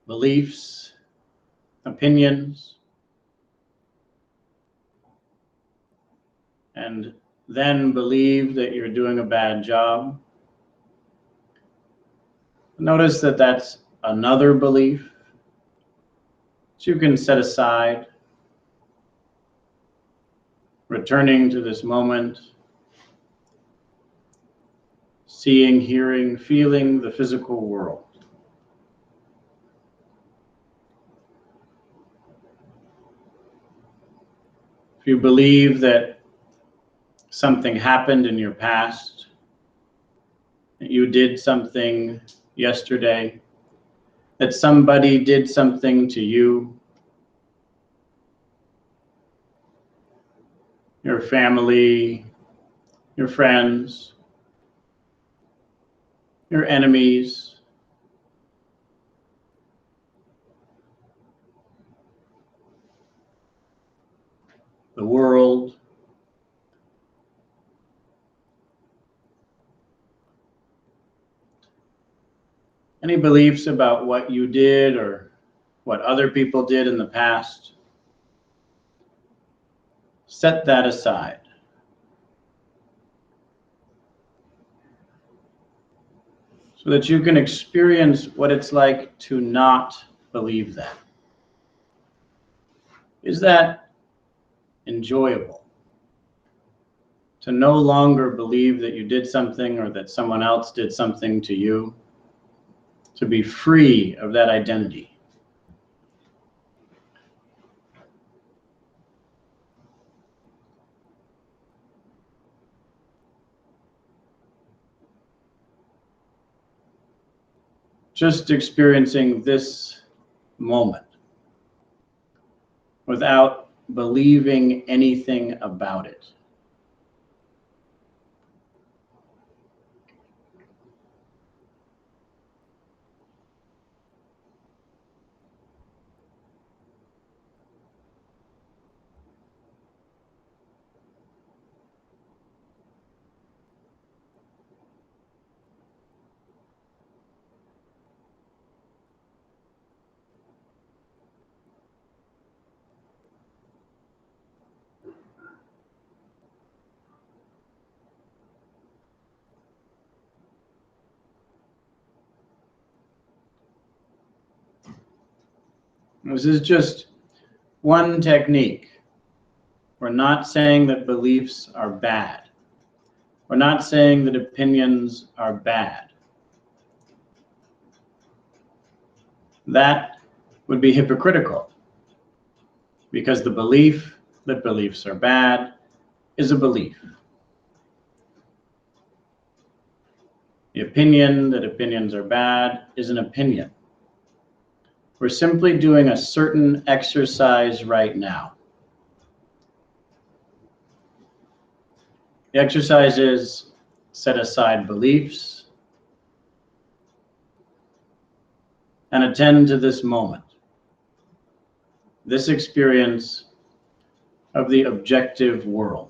beliefs, opinions, and then believe that you're doing a bad job, notice that that's another belief that you can set aside, returning to this moment, seeing, hearing, feeling the physical world. If you believe that something happened in your past, that you did something yesterday, that somebody did something to you, your family, your friends, your enemies, the world, any beliefs about what you did or what other people did in the past, set that aside. So that you can experience what it's like to not believe that. Is that enjoyable? To no longer believe that you did something or that someone else did something to you? To be free of that identity. Just experiencing this moment without believing anything about it. This is just one technique. We're not saying that beliefs are bad. We're not saying that opinions are bad. That would be hypocritical, because the belief that beliefs are bad is a belief. The opinion that opinions are bad is an opinion. We're simply doing a certain exercise right now. The exercise is set aside beliefs and attend to this moment, this experience of the objective world.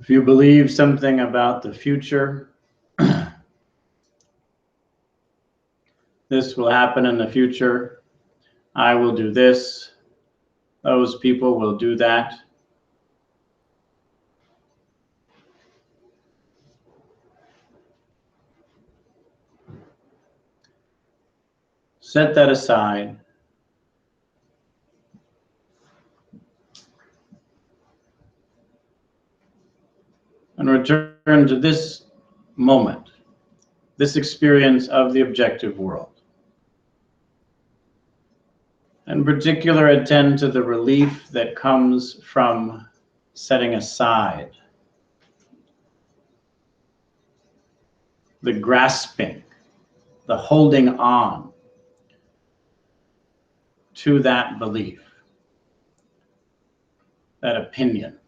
If you believe something about the future, this will happen in the future, I will do this, those people will do that. Set that aside. And return to this moment, this experience of the objective world. In particular, attend to the relief that comes from setting aside, the grasping, the holding on to that belief, that opinion.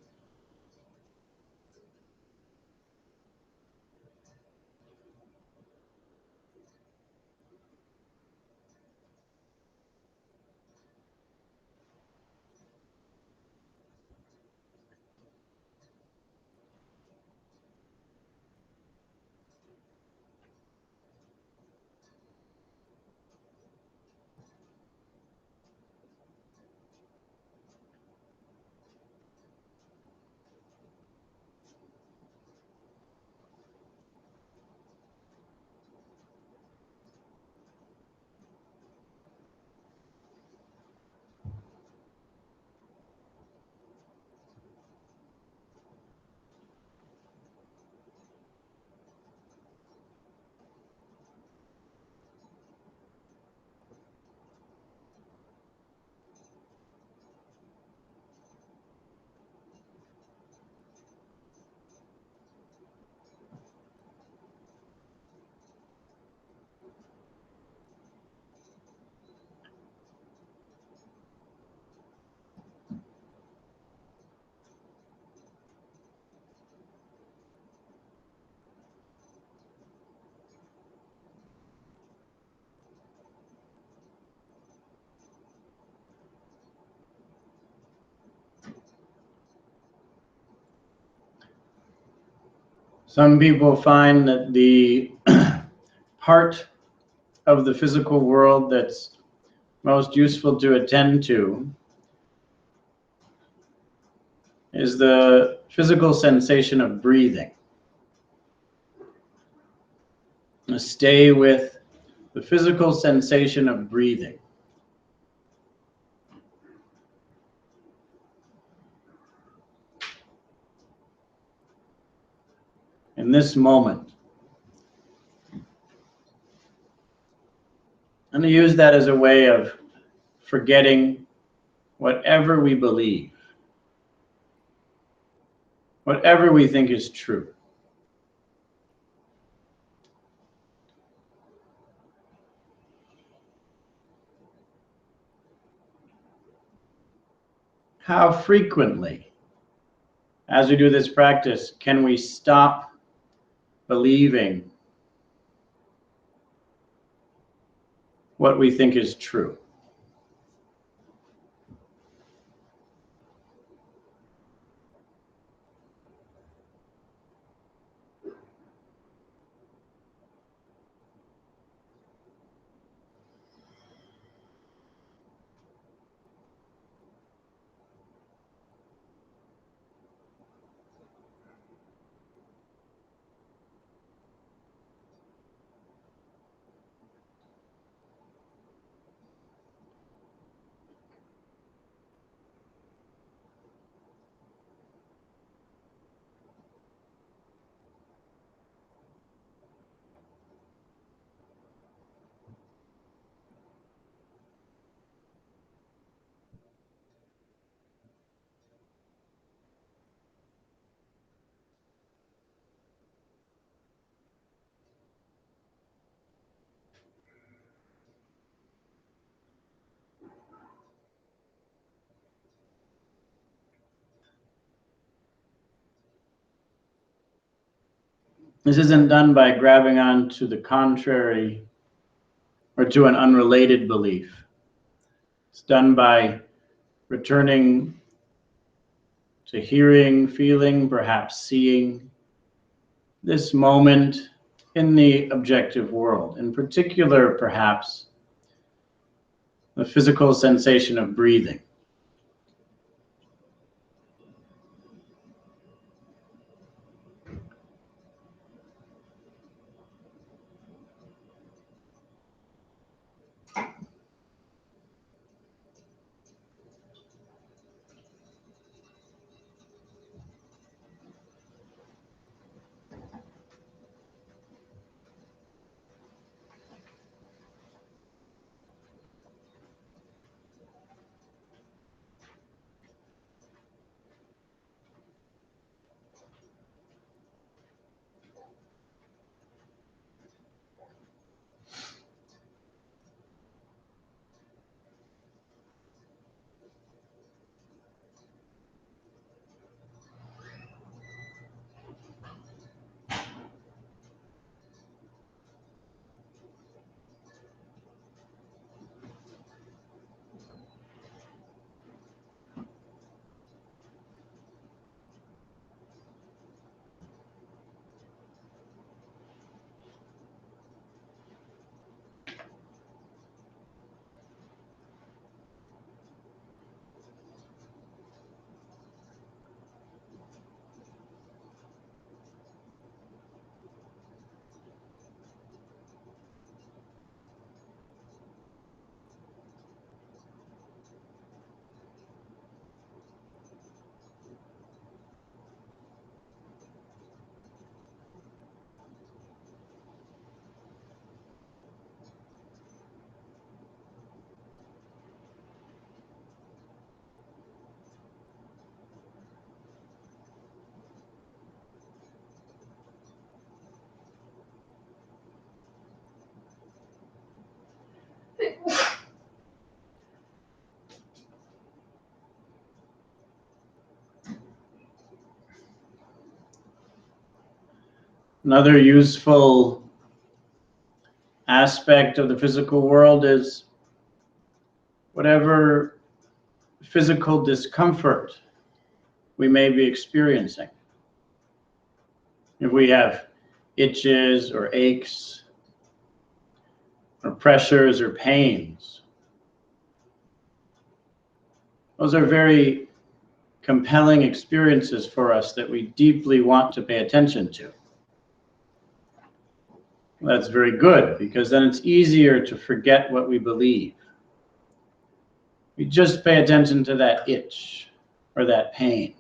Some people find that the part of the physical world that's most useful to attend to is the physical sensation of breathing. Stay with the physical sensation of breathing. In this moment. And use that as a way of forgetting whatever we believe, whatever we think is true. How frequently, as we do this practice, can we stop believing what we think is true? This isn't done by grabbing on to the contrary or to an unrelated belief. It's done by returning to hearing, feeling, perhaps seeing this moment in the objective world. In particular, perhaps, the physical sensation of breathing. Another useful aspect of the physical world is whatever physical discomfort we may be experiencing. If we have itches or aches or pressures or pains, those are very compelling experiences for us that we deeply want to pay attention to. That's very good, because then it's easier to forget what we believe. We just pay attention to that itch or that pain.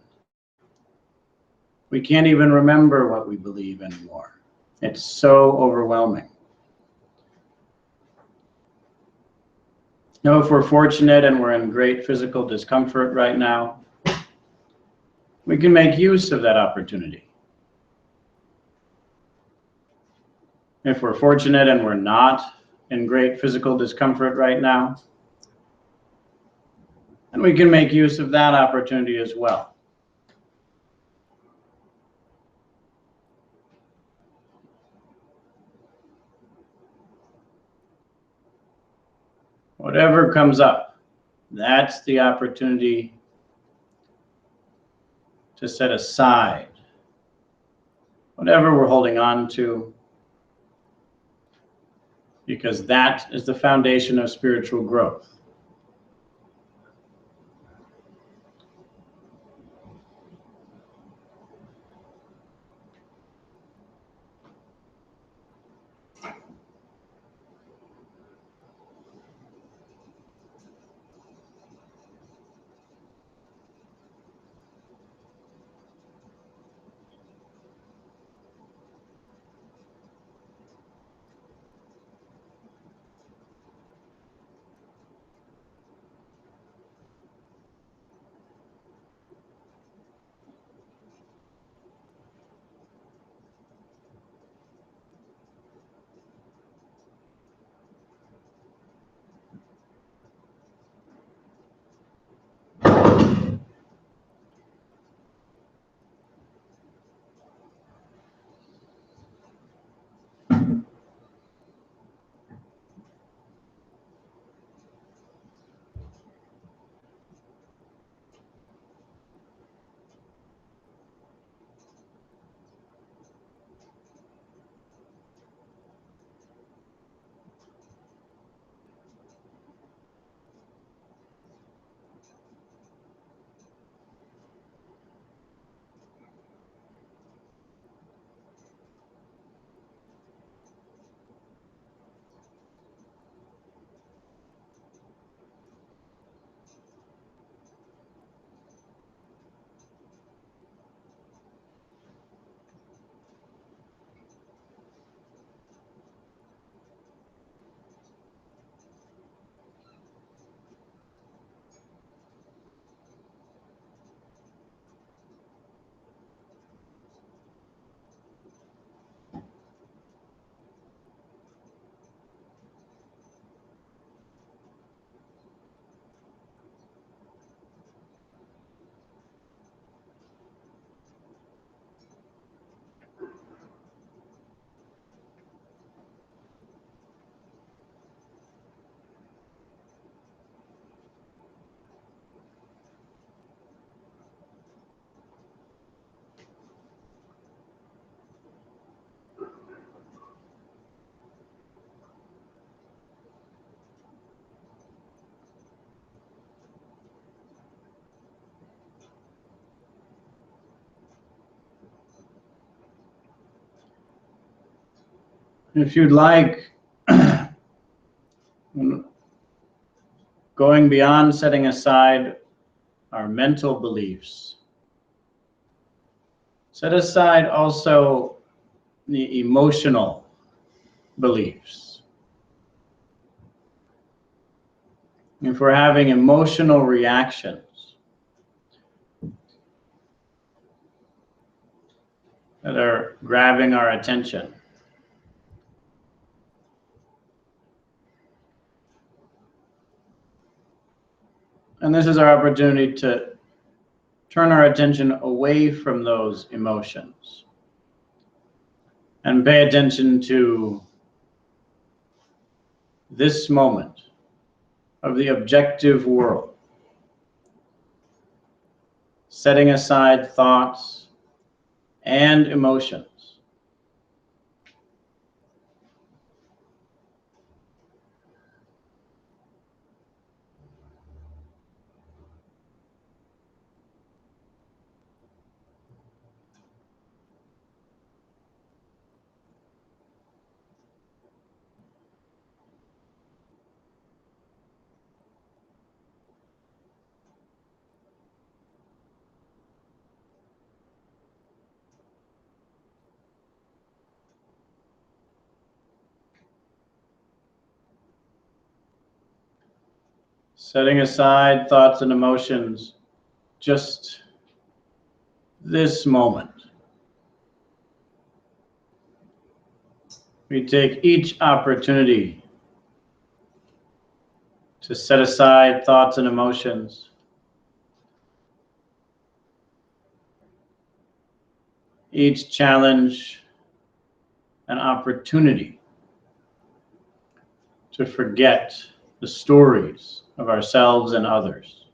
We can't even remember what we believe anymore. It's so overwhelming. Now, if we're fortunate and we're in great physical discomfort right now, we can make use of that opportunity. If we're fortunate and we're not in great physical discomfort right now, then we can make use of that opportunity as well. Whatever comes up, that's the opportunity to set aside whatever we're holding on to, because that is the foundation of spiritual growth. If you'd like, going beyond setting aside our mental beliefs, set aside also the emotional beliefs. If we're having emotional reactions that are grabbing our attention, and this is our opportunity to turn our attention away from those emotions and pay attention to this moment of the objective world, setting aside thoughts and emotions. Setting aside thoughts and emotions, just this moment. We take each opportunity to set aside thoughts and emotions. Each challenge an opportunity to forget the stories of ourselves and others.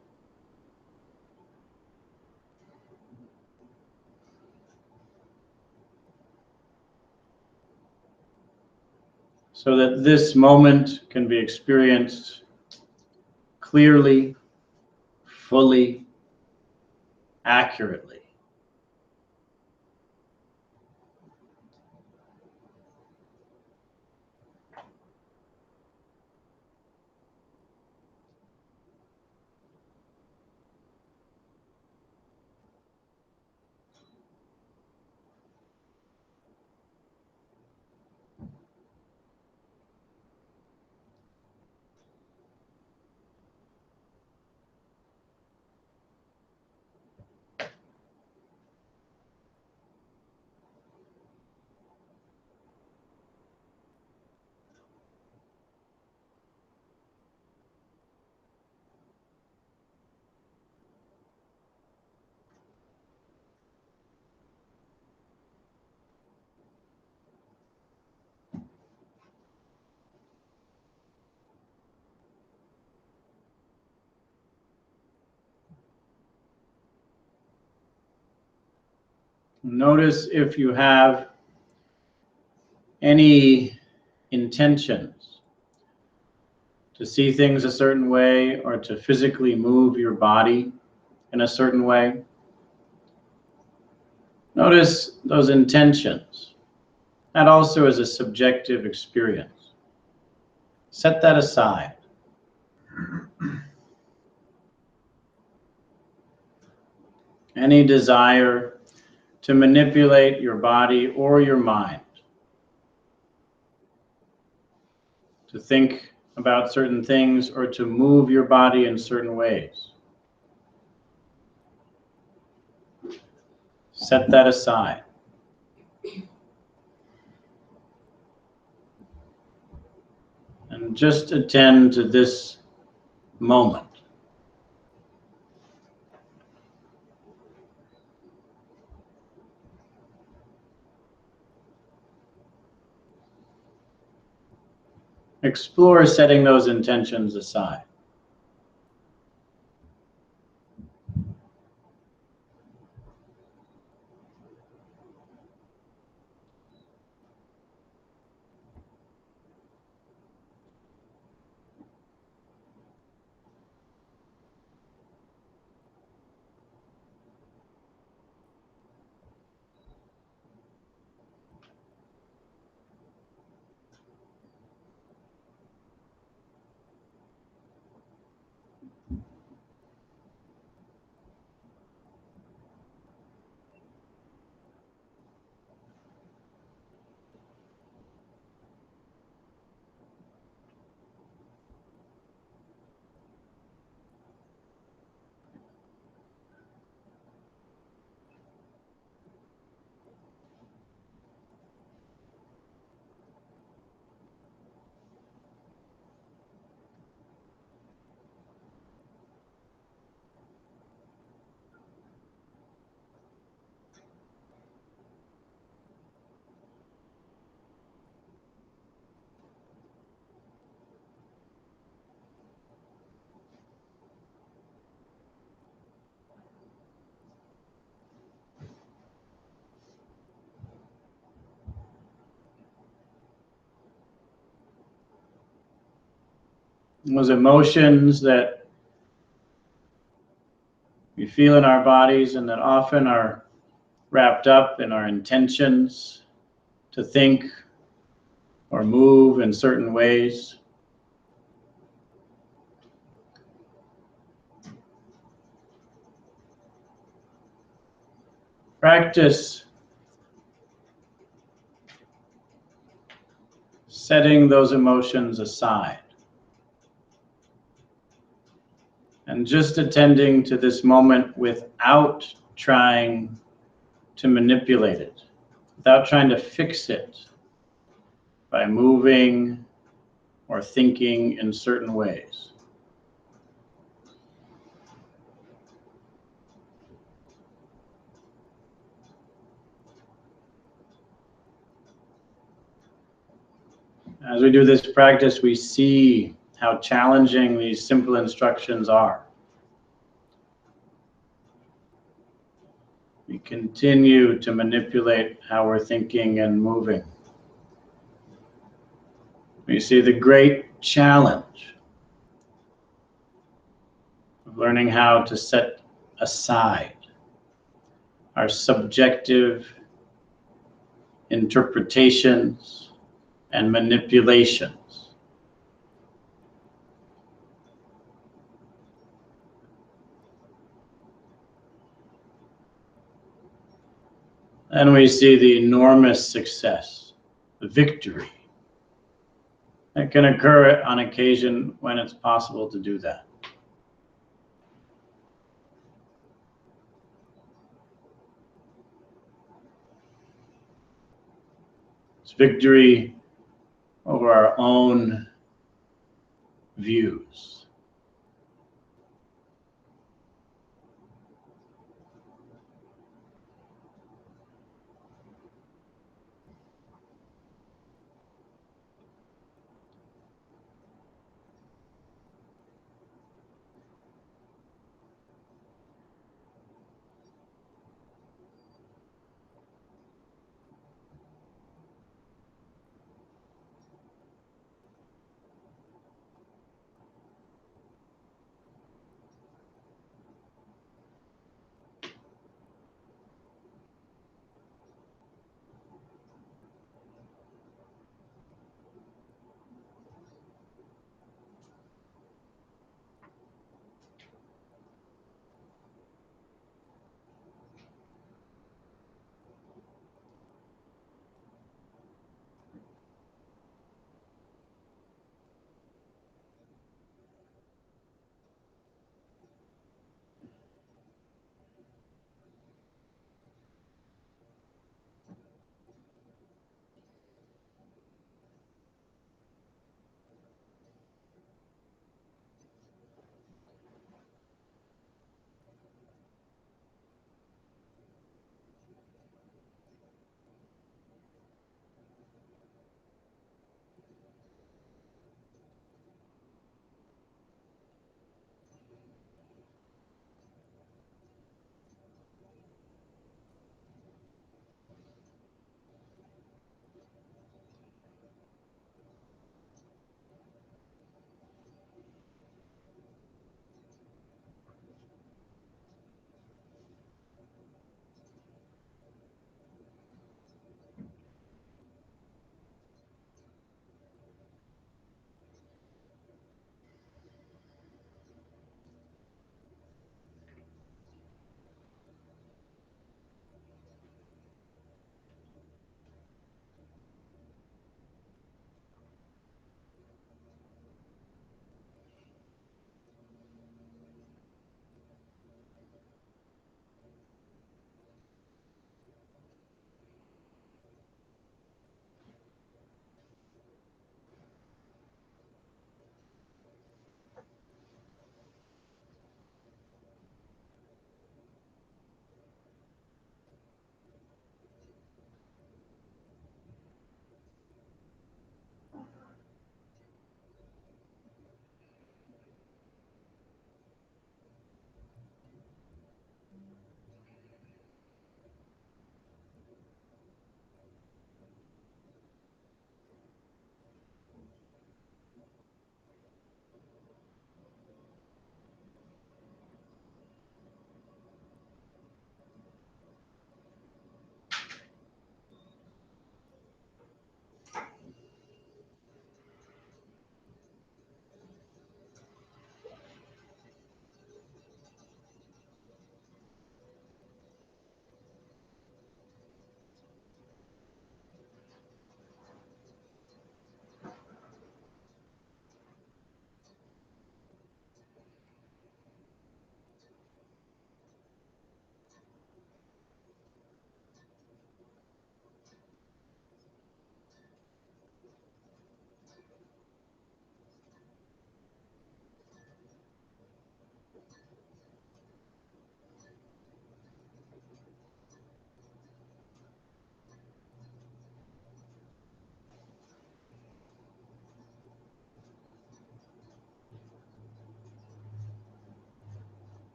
So that this moment can be experienced clearly, fully, accurately. Notice if you have any intentions to see things a certain way or to physically move your body in a certain way. Notice those intentions. That also is a subjective experience. Set that aside. Any desire to manipulate your body or your mind, to think about certain things or to move your body in certain ways. Set that aside. And just attend to this moment. Explore setting those intentions aside. those emotions that we feel in our bodies and that often are wrapped up in our intentions to think or move in certain ways. Practice setting those emotions aside and just attending to this moment without trying to manipulate it, without trying to fix it by moving or thinking in certain ways. As we do this practice, we see how challenging these simple instructions are. We continue to manipulate how we're thinking and moving. We see the great challenge of learning how to set aside our subjective interpretations and manipulations. And we see the enormous success, the victory that can occur on occasion when it's possible to do that. It's victory over our own views.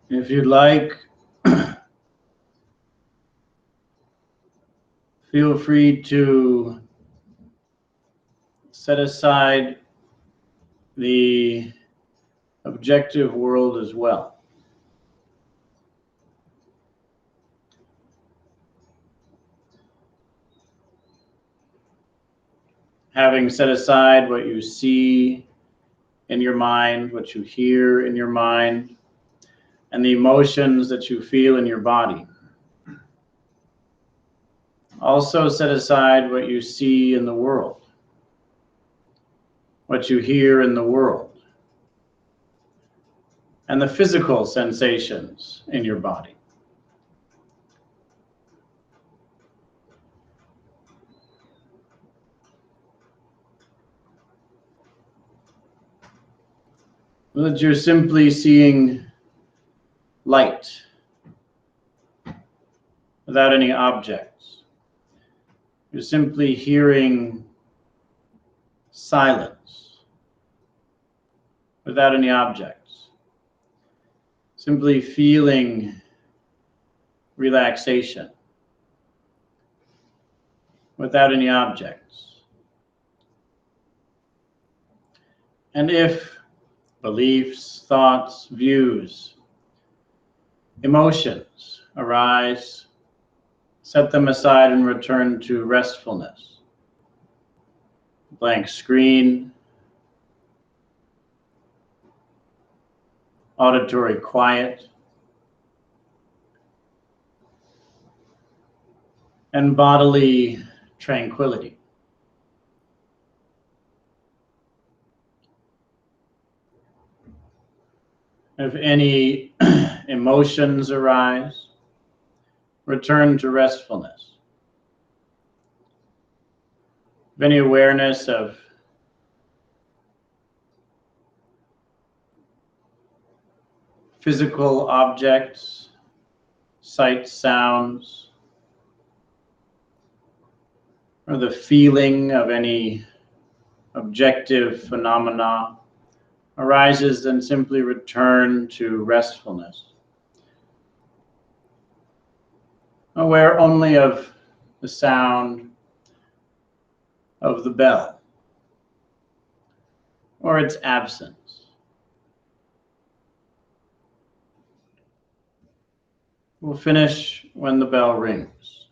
If you'd like, feel free to set aside the objective world as well. Having set aside what you see in your mind, what you hear in your mind, and the emotions that you feel in your body. Also set aside what you see in the world, what you hear in the world, and the physical sensations in your body. That you're simply seeing light without any objects. You're simply hearing silence without any objects. Simply feeling relaxation without any objects. And if beliefs, thoughts, views, emotions arise, set them aside and return to restfulness. Blank screen, auditory quiet, and bodily tranquility. If any emotions arise, return to restfulness. If any awareness of physical objects, sights, sounds, or the feeling of any objective phenomena arises, then simply return to restfulness. Aware only of the sound of the bell or its absence. We'll finish when the bell rings.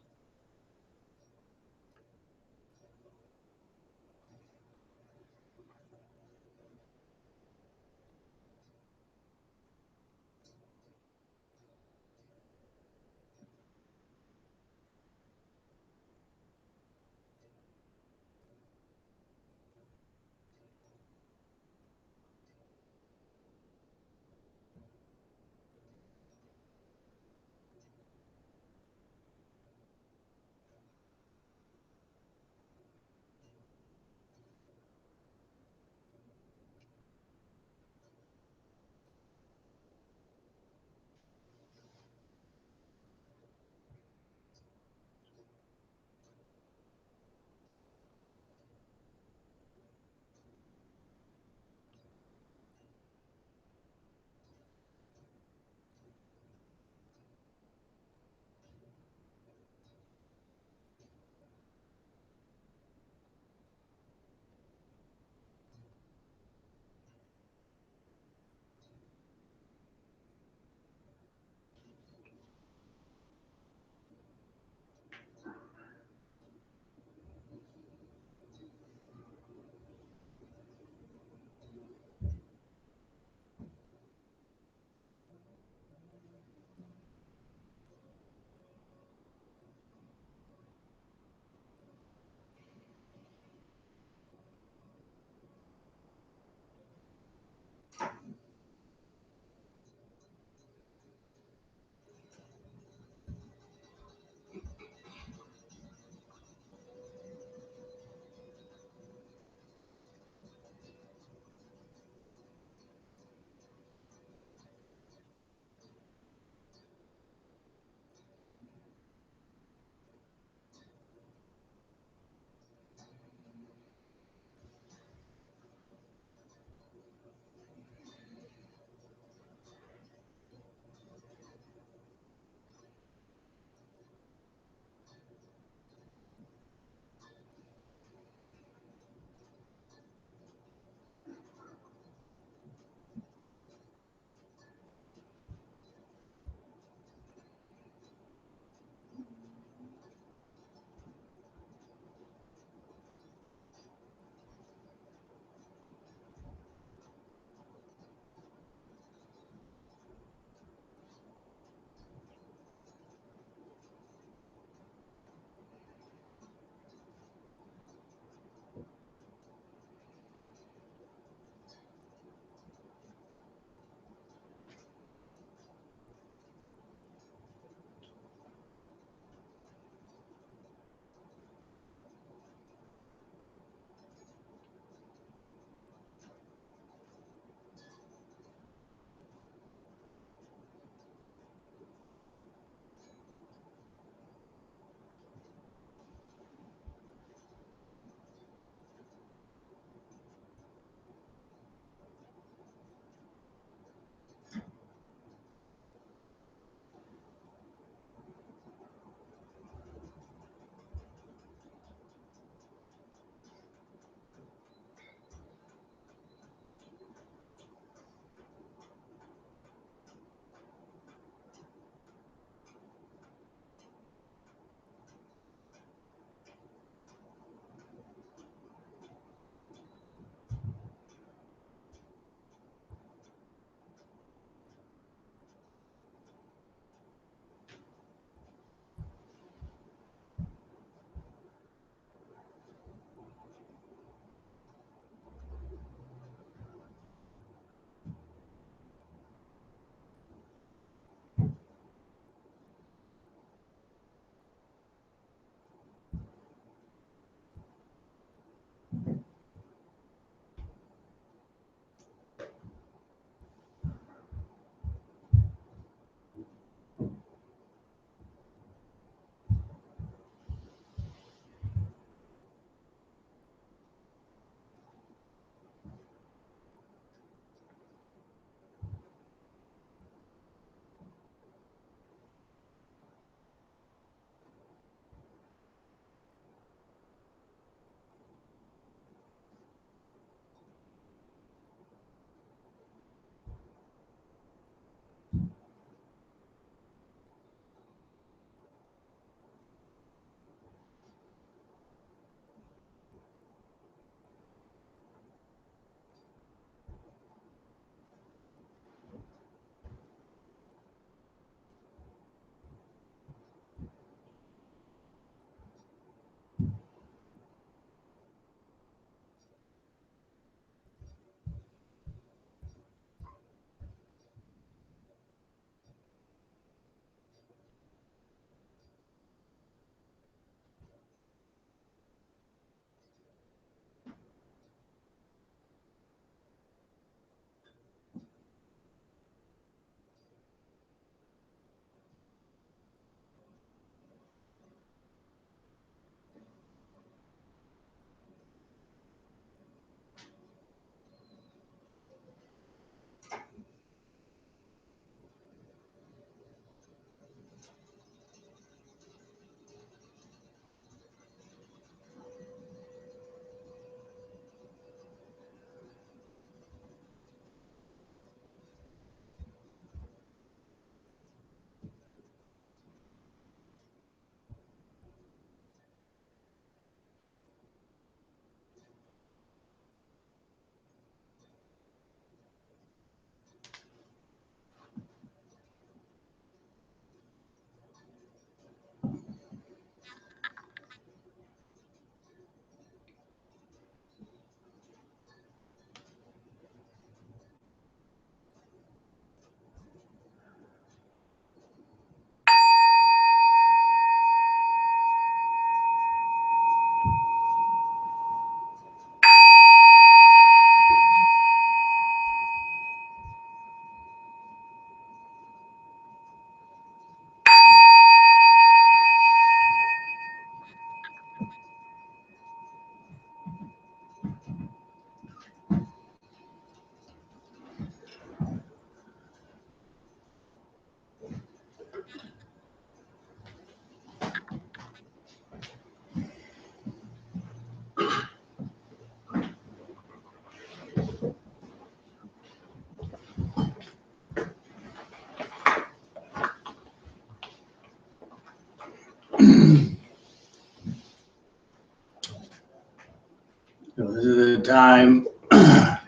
So this is the time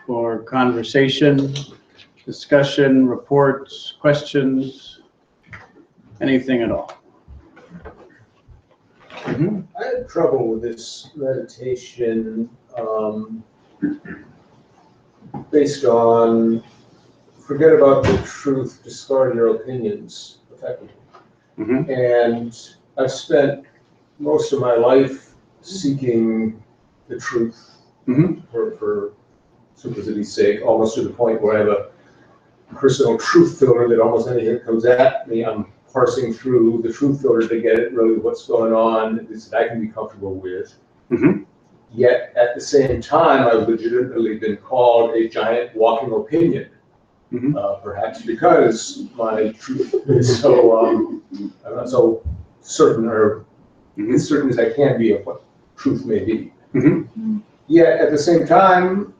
for conversation, discussion, reports, questions, anything at all. I had trouble with this meditation based on forget about the truth, discard your opinions, effectively. And I've spent most of my life seeking the truth for simplicity's sake, almost to the point where I have a personal truth filter that almost anything that comes at me, I'm parsing through the truth filter to get at really what's going on that I can be comfortable with. Yet at the same time, I've legitimately been called a giant walking opinion, perhaps because my truth is so, I'm not so certain or as certain as I can be of what truth may be. Yet at the same time,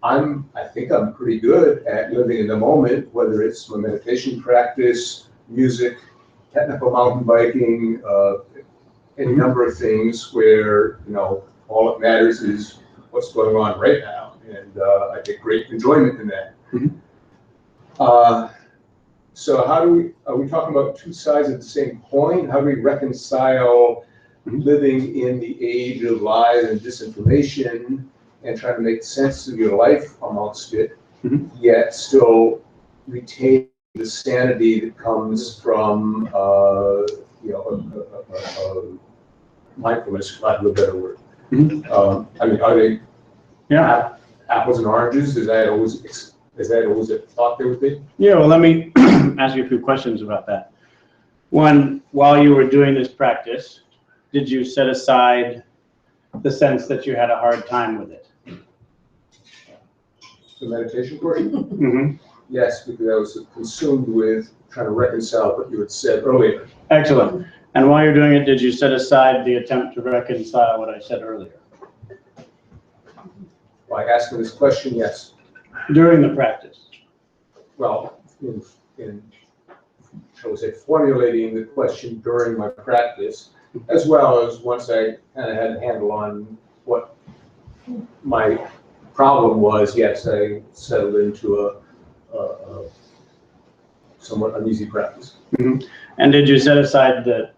I think I'm pretty good at living in the moment, whether it's my meditation practice, music, technical mountain biking, any number of things where, all that matters is what's going on right now. And I get great enjoyment in that. So are we talking about two sides of the same coin? How do we reconcile living in the age of lies and disinformation and trying to make sense of your life amongst it, yet still retain the sanity that comes from mindfulness, for lack of a better word? Are they apples and oranges? Is that always thought they would be? Yeah, well, let me ask you a few questions about that. One, while you were doing this practice, did you set aside the sense that you had a hard time with it? The meditation portion? Yes, because I was consumed with trying to reconcile what you had said earlier. Excellent. And while you're doing it, did you set aside the attempt to reconcile what I said earlier? By asking this question, yes. During the practice? Well, in shall we say, formulating the question during my practice, as well as once I kind of had a handle on what my problem was, yes, I settled into a somewhat uneasy practice. And did you set aside the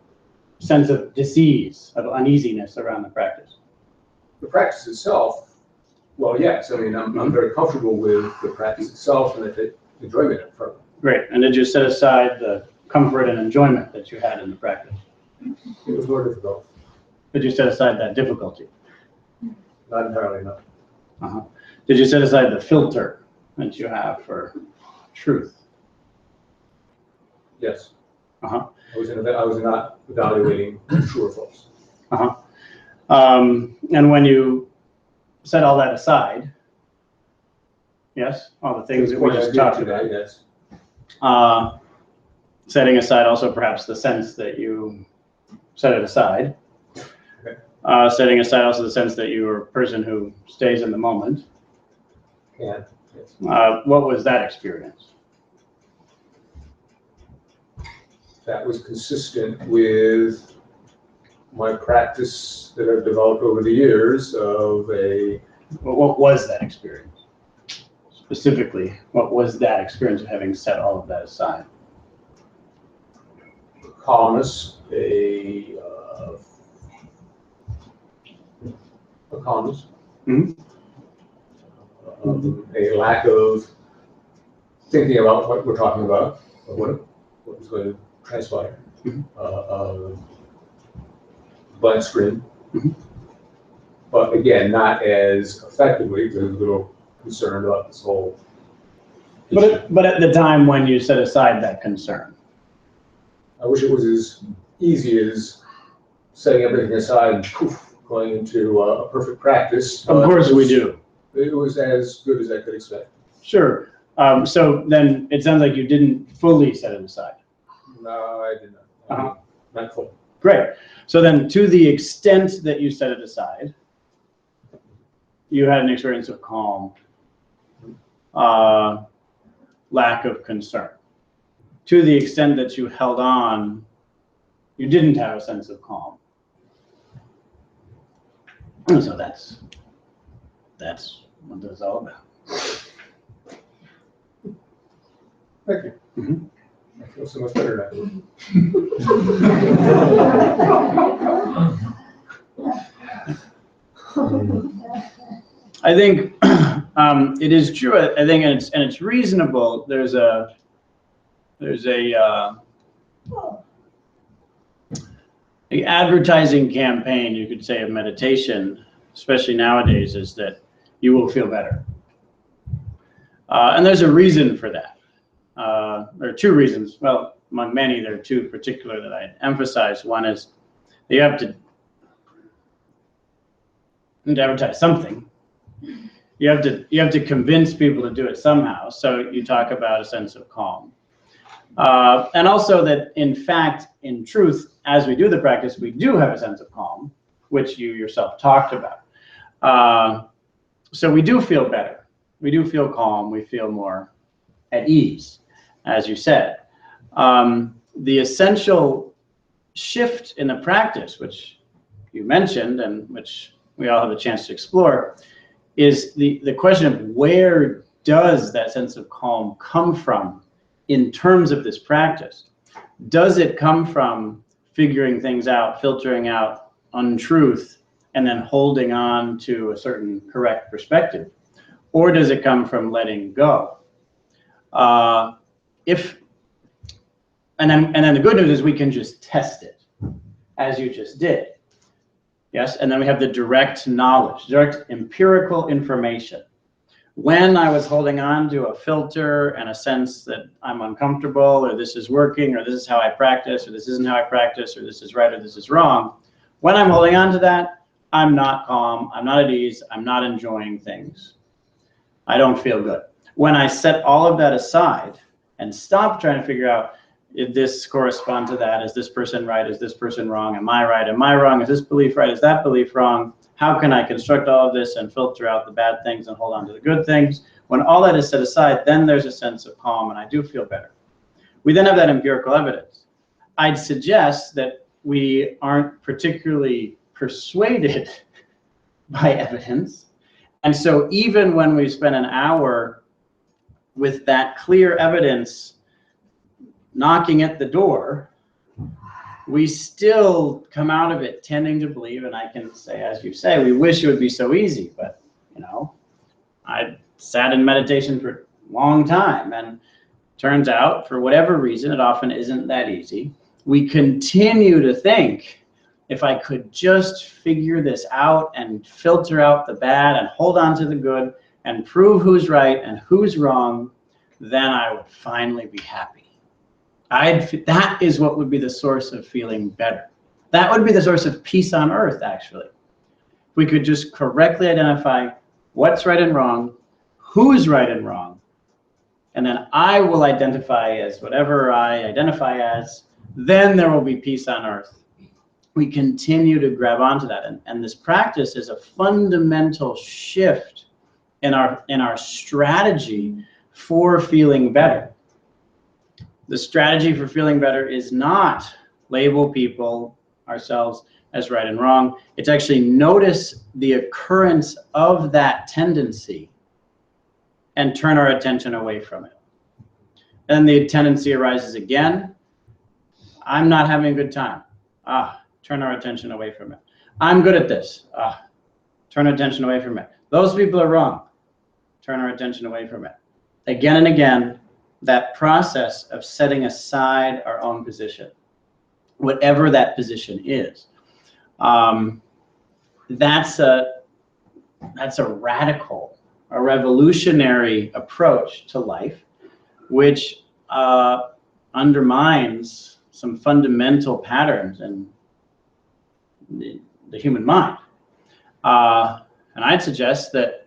sense of disease, of uneasiness around the practice? The practice itself, well, yes. I mean, I'm very comfortable with the practice itself and the enjoyment from it. Great. And did you set aside the comfort and enjoyment that you had in the practice? It was more difficult. Did you set aside that difficulty? Not entirely, no. Did you set aside the filter that you have for truth? Yes. Uh-huh. I was not evaluating true or false. Uh-huh. And when you set all that aside, yes, all the things that we just talked about, yes. Setting aside also perhaps the sense that you set it aside. Okay. Setting aside also the sense that you are a person who stays in the moment. Yeah. Yes. What was that experience? That was consistent with my practice that I've developed over the years of What was that experience? Specifically, what was that experience of having set all of that aside? calmness, a calmness, a lack of thinking about what we're talking about, or what was going to transpire. Blank screen. But again, not as effectively, because I was a little concerned about this whole issue. But at the time when you set aside that concern. I wish it was as easy as setting everything aside and poof, going into a perfect practice. Of course we do. It was as good as I could expect. Sure. So then it sounds like you didn't fully set it aside. No, I did not. Not full. Great. So then to the extent that you set it aside, you had an experience of calm, lack of concern. To the extent that you held on you didn't have a sense of calm. And so that's what this is all about. Thank you. Mm-hmm. I feel so much better now. I think it is true. I think, and it's reasonable. There's a advertising campaign, you could say, of meditation, especially nowadays, is that you will feel better. And there's a reason for that. There are two reasons. Well, among many, there are two particular that I emphasize. One is that you have to advertise something. You have to convince people to do it somehow. So you talk about a sense of calm. And also that, in fact, in truth, as we do the practice, we do have a sense of calm, which you yourself talked about. So we do feel better. We do feel calm. We feel more at ease, as you said. The essential shift in the practice, which you mentioned and which we all have a chance to explore, is the question of where does that sense of calm come from in terms of this practice? Does it come from figuring things out, filtering out untruth, and then holding on to a certain correct perspective? Or does it come from letting go? And then the good news is we can just test it, as you just did. Yes, and then we have the direct knowledge, direct empirical information. When I was holding on to a filter and a sense that I'm uncomfortable, or this is working, or this is how I practice, or this isn't how I practice, or this is right, or this is wrong, when I'm holding on to that, I'm not calm, I'm not at ease, I'm not enjoying things. I don't feel good. When I set all of that aside and stop trying to figure out, did this correspond to that? Is this person right? Is this person wrong? Am I right? Am I wrong? Is this belief right? Is that belief wrong? How can I construct all of this and filter out the bad things and hold on to the good things? When all that is set aside, then there's a sense of calm and I do feel better. We then have that empirical evidence. I'd suggest that we aren't particularly persuaded by evidence. And so even when we spend an hour with that clear evidence knocking at the door, we still come out of it tending to believe, and I can say, as you say, we wish it would be so easy, but I sat in meditation for a long time, and turns out, for whatever reason, it often isn't that easy. We continue to think, if I could just figure this out and filter out the bad and hold on to the good and prove who's right and who's wrong, then I would finally be happy. That is what would be the source of feeling better. That would be the source of peace on earth, actually. If we could just correctly identify what's right and wrong, who's right and wrong, and then I will identify as whatever I identify as, then there will be peace on earth. We continue to grab onto that. And this practice is a fundamental shift in our strategy for feeling better. The strategy for feeling better is not label people, ourselves, as right and wrong. It's actually notice the occurrence of that tendency and turn our attention away from it. Then the tendency arises again. I'm not having a good time. Turn our attention away from it. I'm good at this. Turn our attention away from it. Those people are wrong. Turn our attention away from it. Again and again, that process of setting aside our own position, whatever that position is, that's a radical, a revolutionary approach to life, which undermines some fundamental patterns in the human mind. And I'd suggest that,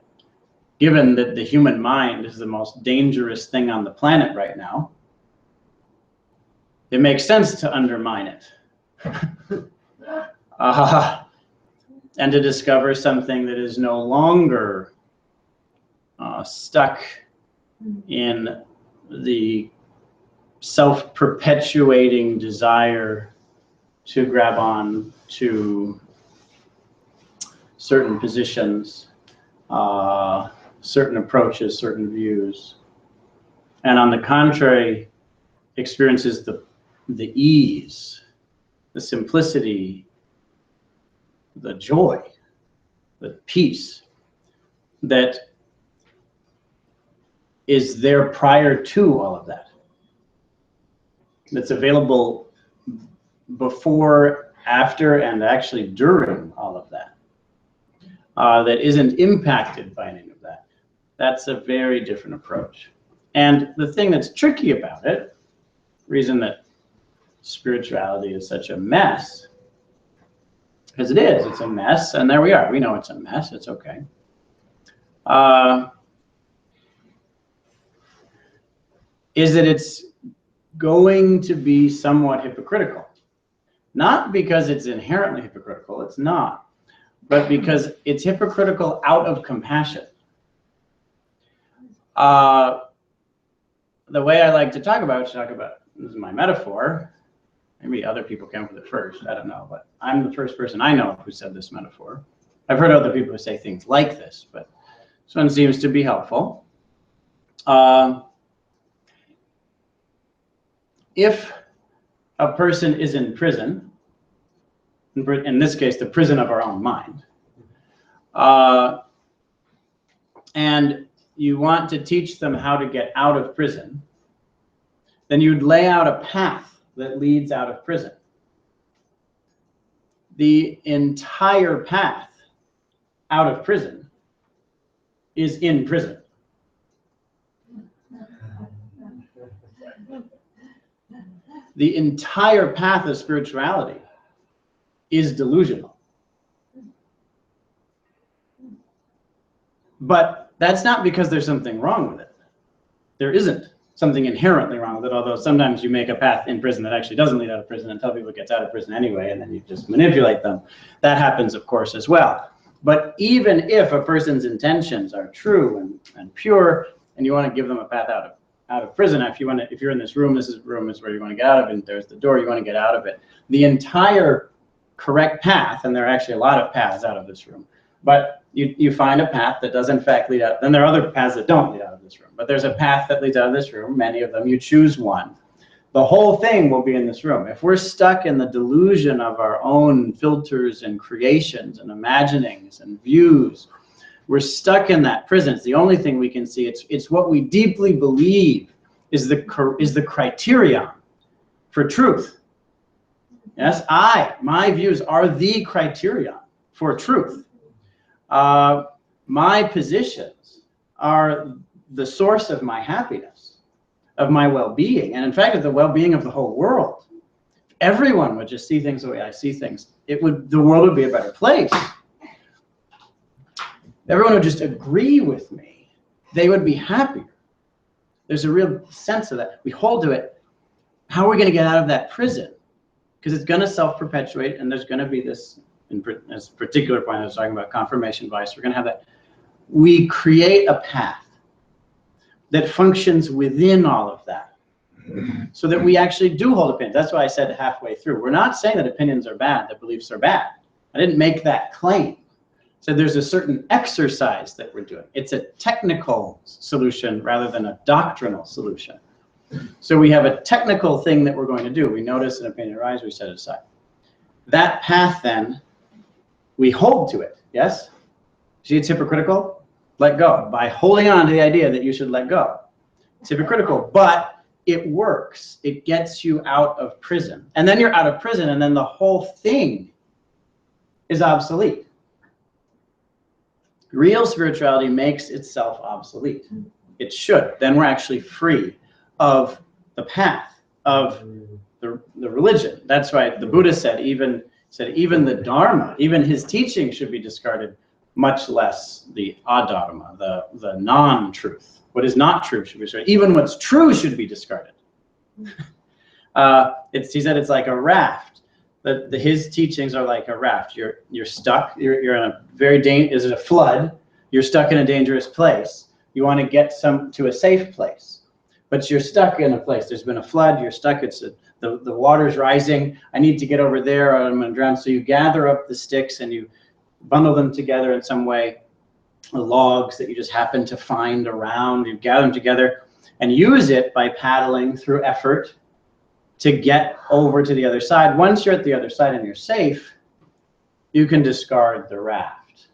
given that the human mind is the most dangerous thing on the planet right now, it makes sense to undermine it. And to discover something that is no longer stuck in the self-perpetuating desire to grab on to certain positions, certain approaches, certain views. And on the contrary, experiences the ease, the simplicity, the joy, the peace that is there prior to all of that. That's available before, after, and actually during all of that. That isn't impacted by any of that. That's a very different approach. And the thing that's tricky about it, reason that spirituality is such a mess, because it is, it's a mess, and there we are. We know it's a mess, it's okay. Is that it's going to be somewhat hypocritical. Not because it's inherently hypocritical, it's not, but because it's hypocritical out of compassion. The way I like to talk about, this is my metaphor, maybe other people came up with it first, I don't know, but I'm the first person I know who said this metaphor. I've heard other people who say things like this, but this one seems to be helpful. If a person is in prison, in this case, the prison of our own mind, and you want to teach them how to get out of prison, then you'd lay out a path that leads out of prison. The entire path out of prison is in prison. The entire path of spirituality is delusional. But that's not because there's something wrong with it. There isn't something inherently wrong with it, although sometimes you make a path in prison that actually doesn't lead out of prison and tell people it gets out of prison anyway, and then you just manipulate them. That happens, of course, as well. But even if a person's intentions are true and pure, and you want to give them a path out of prison, if you're in this room, this room is where you want to get out of it, and there's the door, you want to get out of it. The entire correct path, and there are actually a lot of paths out of this room, but you find a path that does in fact lead out. Then there are other paths that don't lead out of this room, but there's a path that leads out of this room, many of them, you choose one. The whole thing will be in this room. If we're stuck in the delusion of our own filters and creations and imaginings and views, we're stuck in that prison. It's the only thing we can see. It's what we deeply believe is the criterion for truth. Yes, my views are the criterion for truth. My positions are the source of my happiness, of my well-being, and in fact, of the well-being of the whole world. If everyone would just see things the way I see things, the world would be a better place. Everyone would just agree with me, they would be happier. There's a real sense of that. We hold to it. How are we going to get out of that prison? Because it's going to self-perpetuate, and there's going to be this, in this particular point I was talking about, confirmation bias. We're going to have that. We create a path that functions within all of that, so that we actually do hold opinions. That's why I said halfway through. We're not saying that opinions are bad, that beliefs are bad. I didn't make that claim. So there's a certain exercise that we're doing. It's a technical solution rather than a doctrinal solution. So we have a technical thing that we're going to do. We notice an opinion arise, we set it aside. That path then, we hold to it, yes? See, it's hypocritical? Let go. By holding on to the idea that you should let go. It's hypocritical, but it works. It gets you out of prison. And then you're out of prison, and then the whole thing is obsolete. Real spirituality makes itself obsolete. It should. Then we're actually free of the path of the religion. That's why the Buddha said even the Dharma, even his teaching should be discarded, much less the adharma, the non-truth. What is not true should be discarded. Even what's true should be discarded. He said it's like a raft. His teachings are like a raft. You're stuck. You're in a very is it a flood? You're stuck in a dangerous place. You want to get to a safe place, but you're stuck in a place. There's been a flood, you're stuck, the water's rising, I need to get over there or I'm gonna drown. So you gather up the sticks and you bundle them together in some way, the logs that you just happen to find around, you gather them together and use it by paddling through effort to get over to the other side. Once you're at the other side and you're safe, you can discard the raft.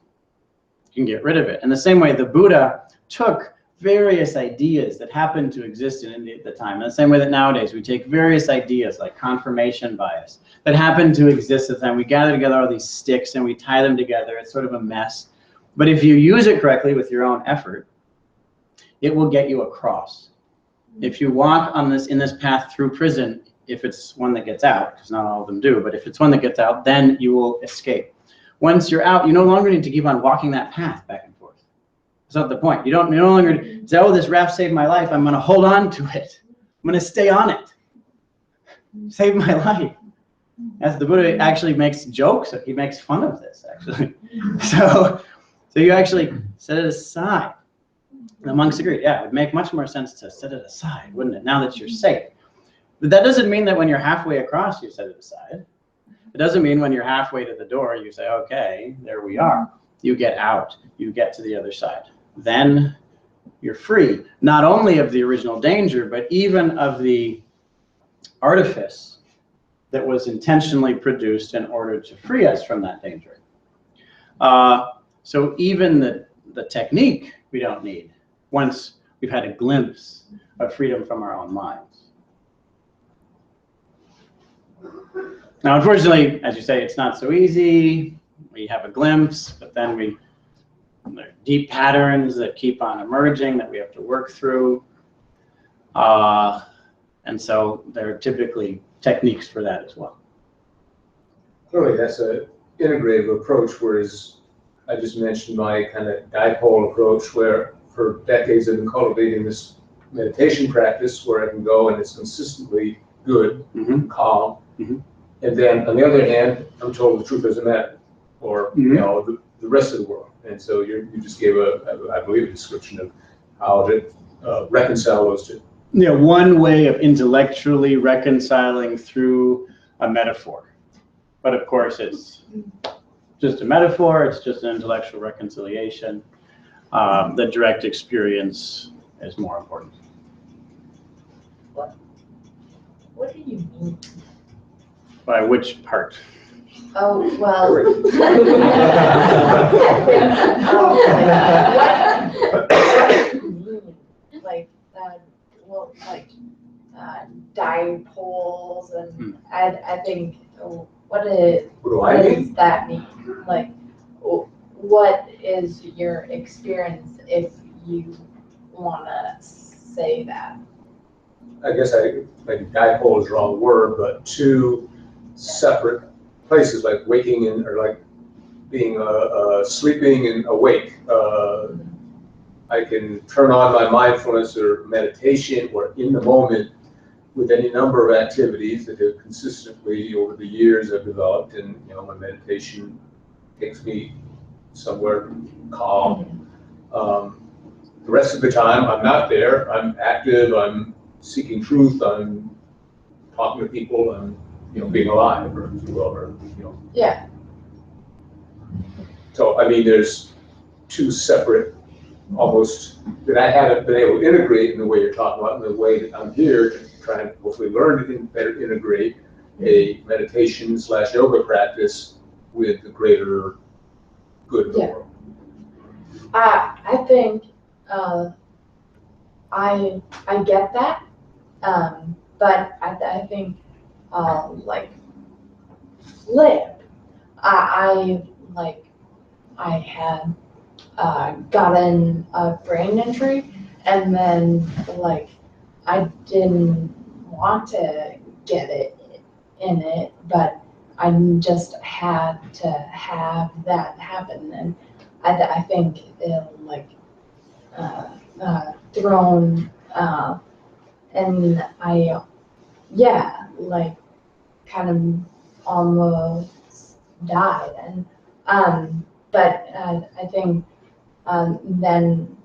You can get rid of it. In the same way, the Buddha took various ideas that happened to exist in India at the time. In the same way that nowadays we take various ideas like confirmation bias that happened to exist at the time. We gather together all these sticks and we tie them together. It's sort of a mess. But if you use it correctly with your own effort, it will get you across. If you walk on in this path through prison, if it's one that gets out, because not all of them do, but if it's one that gets out, then you will escape. Once you're out, you no longer need to keep on walking that path back and forth. That's not the point. You no longer say, oh, this raft saved my life, I'm gonna hold on to it. I'm gonna stay on it. Save my life. As the Buddha actually makes jokes, he makes fun of this, actually. So you actually set it aside. The monks agreed, yeah, it would make much more sense to set it aside, wouldn't it, now that you're safe. But that doesn't mean that when you're halfway across, you set it aside. It doesn't mean when you're halfway to the door, you say, okay, there we are. You get out, you get to the other side. Then you're free, not only of the original danger, but even of the artifice that was intentionally produced in order to free us from that danger. So even the technique we don't need once we've had a glimpse of freedom from our own minds. Now, unfortunately, as you say, it's not so easy. We have a glimpse, but then there are deep patterns that keep on emerging that we have to work through. And so there are typically techniques for that as well. Clearly, that's an integrative approach, whereas I just mentioned my kind of dipole approach, where for decades I've been cultivating this meditation practice where I can go and it's consistently good, calm. And then on the other hand, I'm told the truth doesn't matter, or you know, the rest of the world. And so you just gave I believe, a description of how to reconcile those two. Yeah, one way of intellectually reconciling through a metaphor. But of course, it's just a metaphor. It's just an intellectual reconciliation. The direct experience is more important. What do you mean? By which part? Oh, well. Dipoles, and I think what does that mean? Like, what is your experience if you want to say that? I guess maybe dipole is the wrong word, but two separate places, like waking and or like being sleeping and awake. I can turn on my mindfulness or meditation or in the moment with any number of activities that have consistently over the years I've developed, and you know, my meditation takes me somewhere calm. The rest of the time I'm not there. I'm active. I'm seeking truth. I'm talking to people. I'm being alive, or if you will, or Yeah. So I mean, there's two separate, almost, that I haven't been able to integrate in the way you're talking about, in the way that I'm here to try and hopefully learn to better integrate a meditation / yoga practice with the greater good of the world. I think I get that, but I think like flip. I had gotten a brain injury, and then like I didn't want to get it in it, but I just had to have that happen, and I think it'll like thrown and I like kind of almost died, and but I think then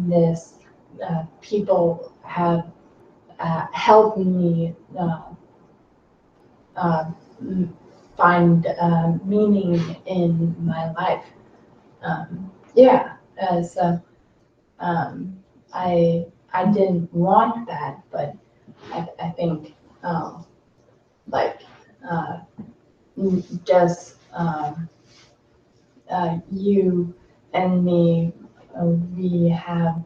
this people have helped me find meaning in my life. Yeah, so I didn't want that, but I think like just you and me, we have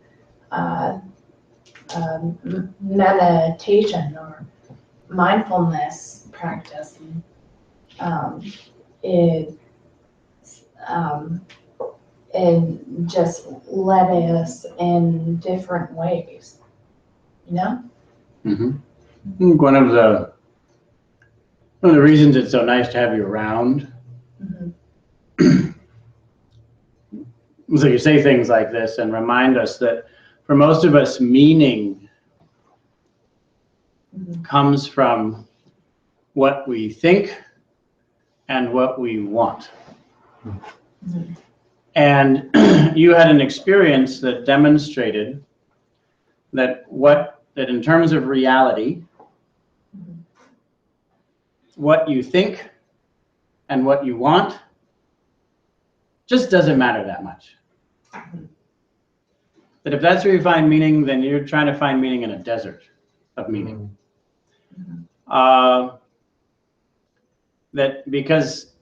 meditation or mindfulness practice. It it just led us in different ways, you know? Mm-hmm. One of the reasons it's so nice to have you around, so you say things like this and remind us that for most of us, meaning comes from what we think and what we want. And you had an experience that demonstrated that that in terms of reality, what you think and what you want just doesn't matter that much. That if that's where you find meaning, then you're trying to find meaning in a desert of meaning. That because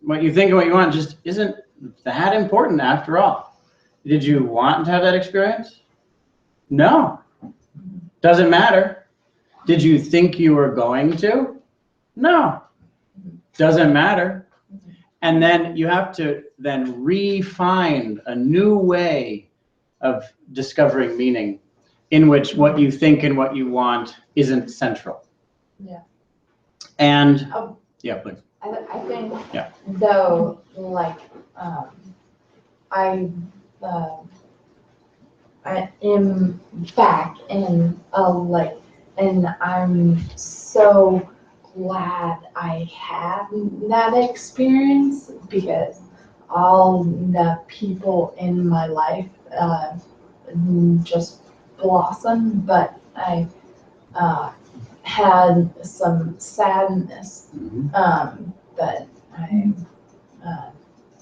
what you think and what you want just isn't that important after all. Did you want to have that experience? No. Doesn't matter. Did you think you were going to? No. Doesn't matter. And then you have to then re-find a new way of discovering meaning in which what you think and what you want isn't central. Yeah. And yeah, please. I think though, like I am back in like, and I'm so glad I had that experience because all the people in my life just blossomed, but I had some sadness, but I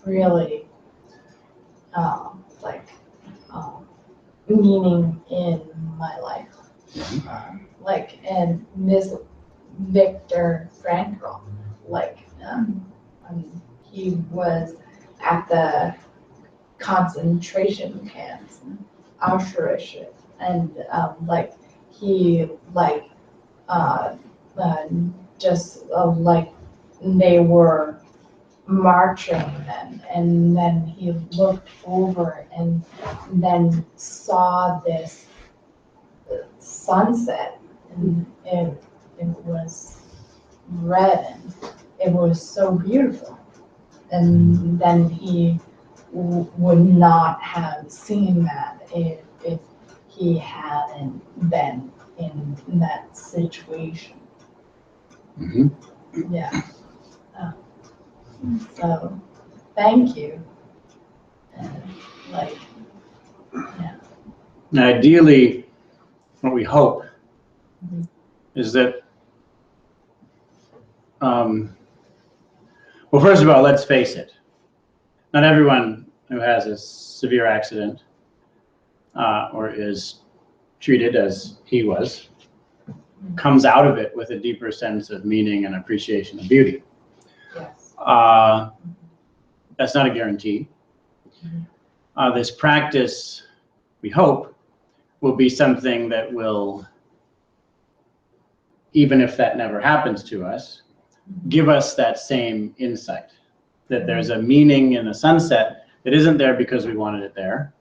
really like meaning in my life. Like, and Miss Viktor Frankl, like he was at the concentration camps, Auschwitz, and like he like just like they were marching and then he looked over and then saw this sunset and it was red and it was so beautiful, and then he would not have seen that if he hadn't been in that situation. Yeah. So thank you. Like, yeah. Now, ideally, what we hope is that, well, first of all, let's face it. Not everyone who has a severe accident or is treated as he was comes out of it with a deeper sense of meaning and appreciation of beauty. Yes. That's not a guarantee. This practice, we hope, will be something that will, even if that never happens to us, give us that same insight, that there's a meaning in the sunset that isn't there because we wanted it there,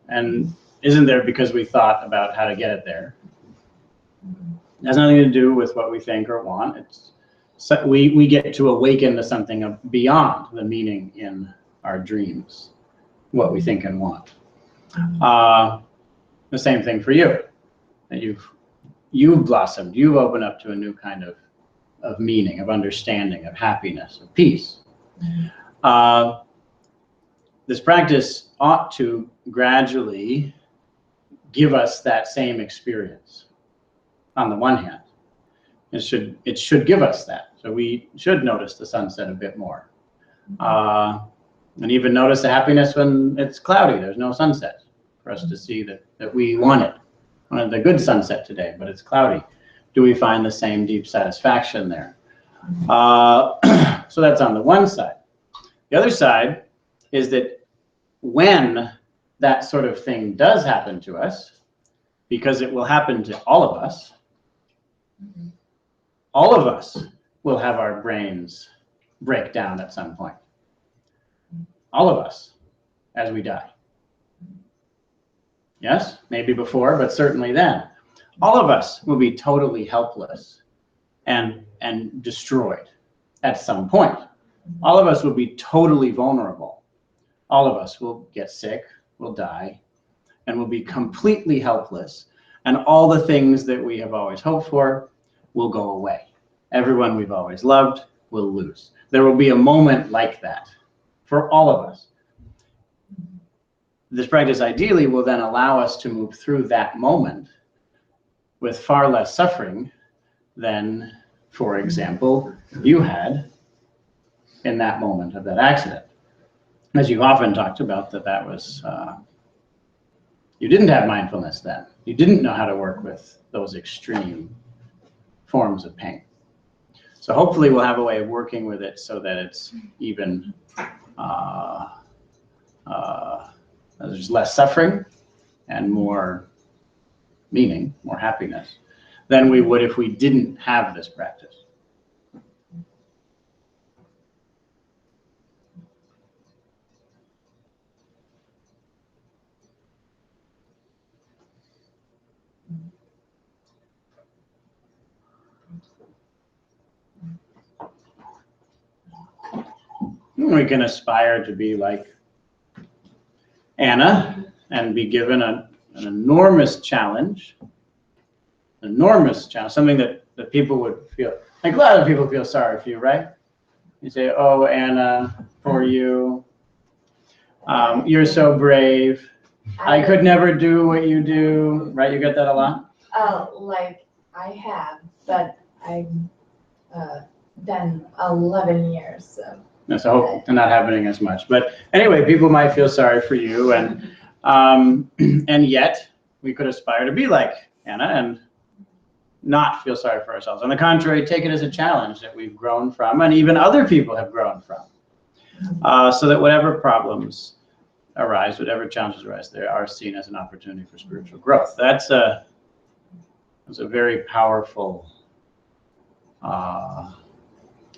and isn't there because we thought about how to get it there. It has nothing to do with what we think or want. It's so we get to awaken to something beyond the meaning in our dreams, what we think and want. The same thing for you, that you've blossomed, you've opened up to a new kind of meaning, of understanding, of happiness, of peace. This practice ought to gradually give us that same experience. on the one hand. It should give us that. So we should notice the sunset a bit more. And even notice the happiness when it's cloudy, there's no sunset, for us to see that we wanted the good sunset today, but it's cloudy. Do we find the same deep satisfaction there? So that's on the one side. The other side is that when that sort of thing does happen to us, because it will happen to all of us will have our brains break down at some point. All of us, as we die. Yes, maybe before, but certainly then. All of us will be totally helpless and destroyed at some point. All of us will be totally vulnerable. All of us will get sick, will die, and will be completely helpless. And all the things that we have always hoped for will go away. Everyone we've always loved will lose. There will be a moment like that for all of us. This practice ideally will then allow us to move through that moment with far less suffering than, for example, you had in that moment of that accident. As you've often talked about, that was, you didn't have mindfulness then. You didn't know how to work with those extreme forms of pain. So hopefully we'll have a way of working with it so that it's even, there's less suffering and more meaning, more happiness than we would if we didn't have this practice. We can aspire to be like Anna and be given an enormous challenge, something that people would feel, like a lot of people feel sorry for you, right? You say, oh, Anna, poor you, you're so brave. I could never do what you do, right? You get that a lot? Like I have, but I've done 11 years, so. No, so I hope not happening as much. But anyway, people might feel sorry for you, and yet we could aspire to be like Anna and not feel sorry for ourselves. On the contrary, take it as a challenge that we've grown from, and even other people have grown from, so that whatever problems arise, whatever challenges arise, they are seen as an opportunity for spiritual growth. That's a very powerful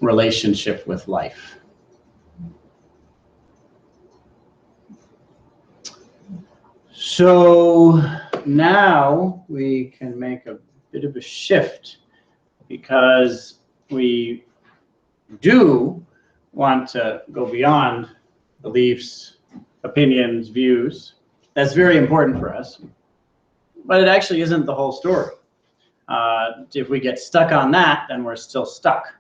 relationship with life. So now we can make a bit of a shift, because we do want to go beyond beliefs, opinions, views. That's very important for us, but it actually isn't the whole story. If we get stuck on that, then we're still stuck.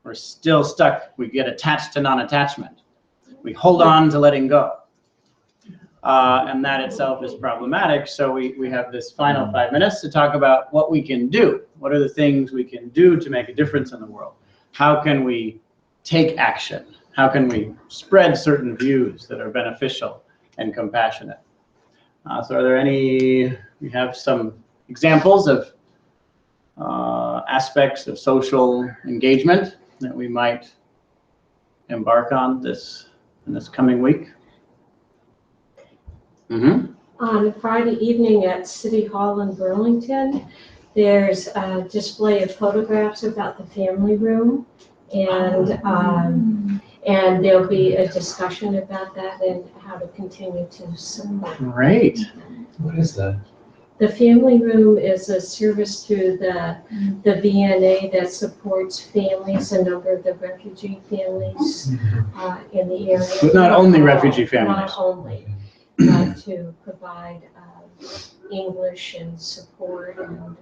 We're still stuck. We get attached to non-attachment. We hold on to letting go. And that itself is problematic. So we have this final 5 minutes to talk about what we can do. What are the things we can do to make a difference in the world? How can we take action? How can we spread certain views that are beneficial and compassionate? So are there any, we have some examples of aspects of social engagement that we might embark on in this coming week? Mm-hmm. On Friday evening at City Hall in Burlington, there's a display of photographs about the family room, and there'll be a discussion about that and how to continue to support. Great. What is that? The family room is a service through the VNA that supports families, a number of the refugee families in the area. But not only refugee families. Not only, but to provide English and support and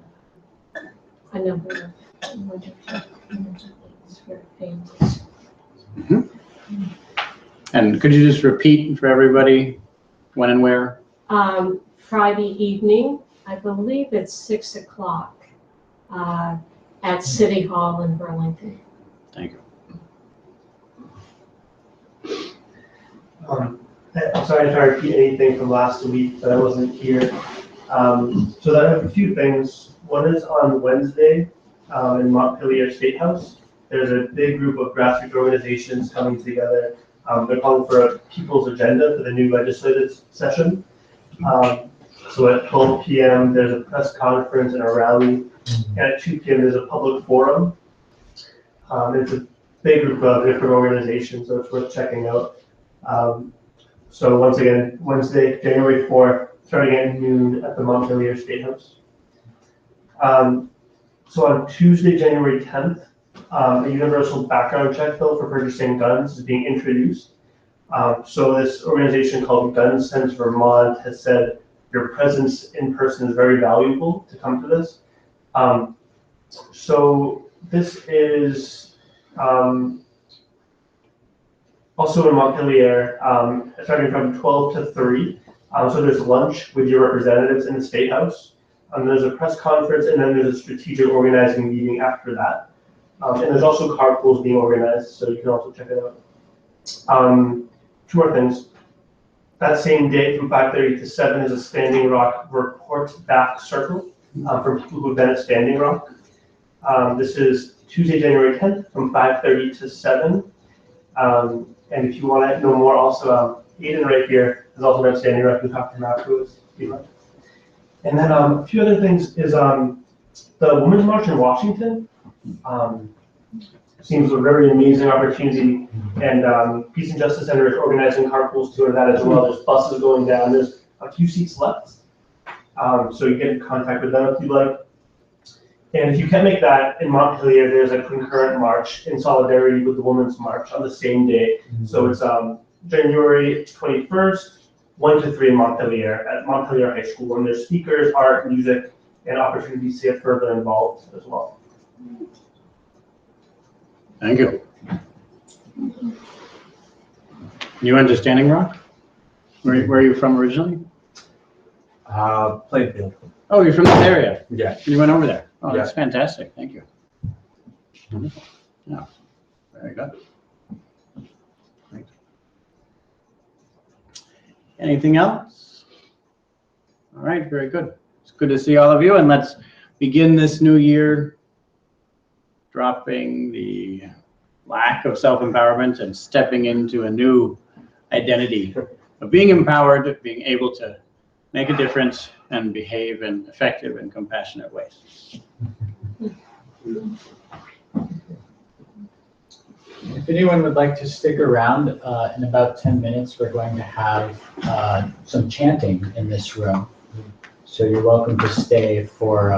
a number of wonderful things for families. Mm-hmm. And could you just repeat for everybody when and where? Friday evening, I believe it's 6 o'clock at City Hall in Burlington. Thank you. I'm sorry to repeat anything from last week, but I wasn't here. So I have a few things. One is on Wednesday in Montpelier State House. There's a big group of grassroots organizations coming together. They're calling for a people's agenda for the new legislative session. So at 12 p.m. there's a press conference and a rally. And at 2 p.m. there's a public forum. It's a big group of different organizations, so it's worth checking out. So once again, Wednesday, January 4th, starting at noon at the Montpelier State House. So on Tuesday, January 10th, a universal background check bill for purchasing guns is being introduced. So this organization called Gun Sense Vermont has said your presence in person is very valuable to come to this. So this is also in Montpelier, starting from 12 to 3. So there's lunch with your representatives in the State House. There's a press conference, and then there's a strategic organizing meeting after that. And there's also carpools being organized, so you can also check it out. Two more things. That same day from 5:30 to 7 is a Standing Rock report back circle for people who've been at Standing Rock. This is Tuesday, January 10th from 5:30 to 7. And if you want to know more, also Aiden right here has also been Standing Rock. We talked to him afterwards. And then a few other things is the Women's March in Washington. Seems a very amazing opportunity, and Peace and Justice Center is organizing carpools to that as well. There's buses going down. There's a few seats left, so you get in contact with them if you'd like. And if you can make that in Montpelier, there's a concurrent march in solidarity with the Women's March on the same day. So it's January 21st, 1 to 3 in Montpelier at Montpelier High School, and there's speakers, art, music, and opportunities to get further involved as well. Thank you. You went to Standing Rock? Where are you from originally? Plainfield. Oh, you're from this area? Yeah. You went over there? Oh, Yeah. that's fantastic. Thank you. Wonderful. Yeah, very good. Great. Anything else? All right, very good. It's good to see all of you, and let's begin this new year dropping the lack of self-empowerment and stepping into a new identity of being empowered, being able to make a difference and behave in effective and compassionate ways. If anyone would like to stick around, in about 10 minutes, we're going to have some chanting in this room. So you're welcome to stay for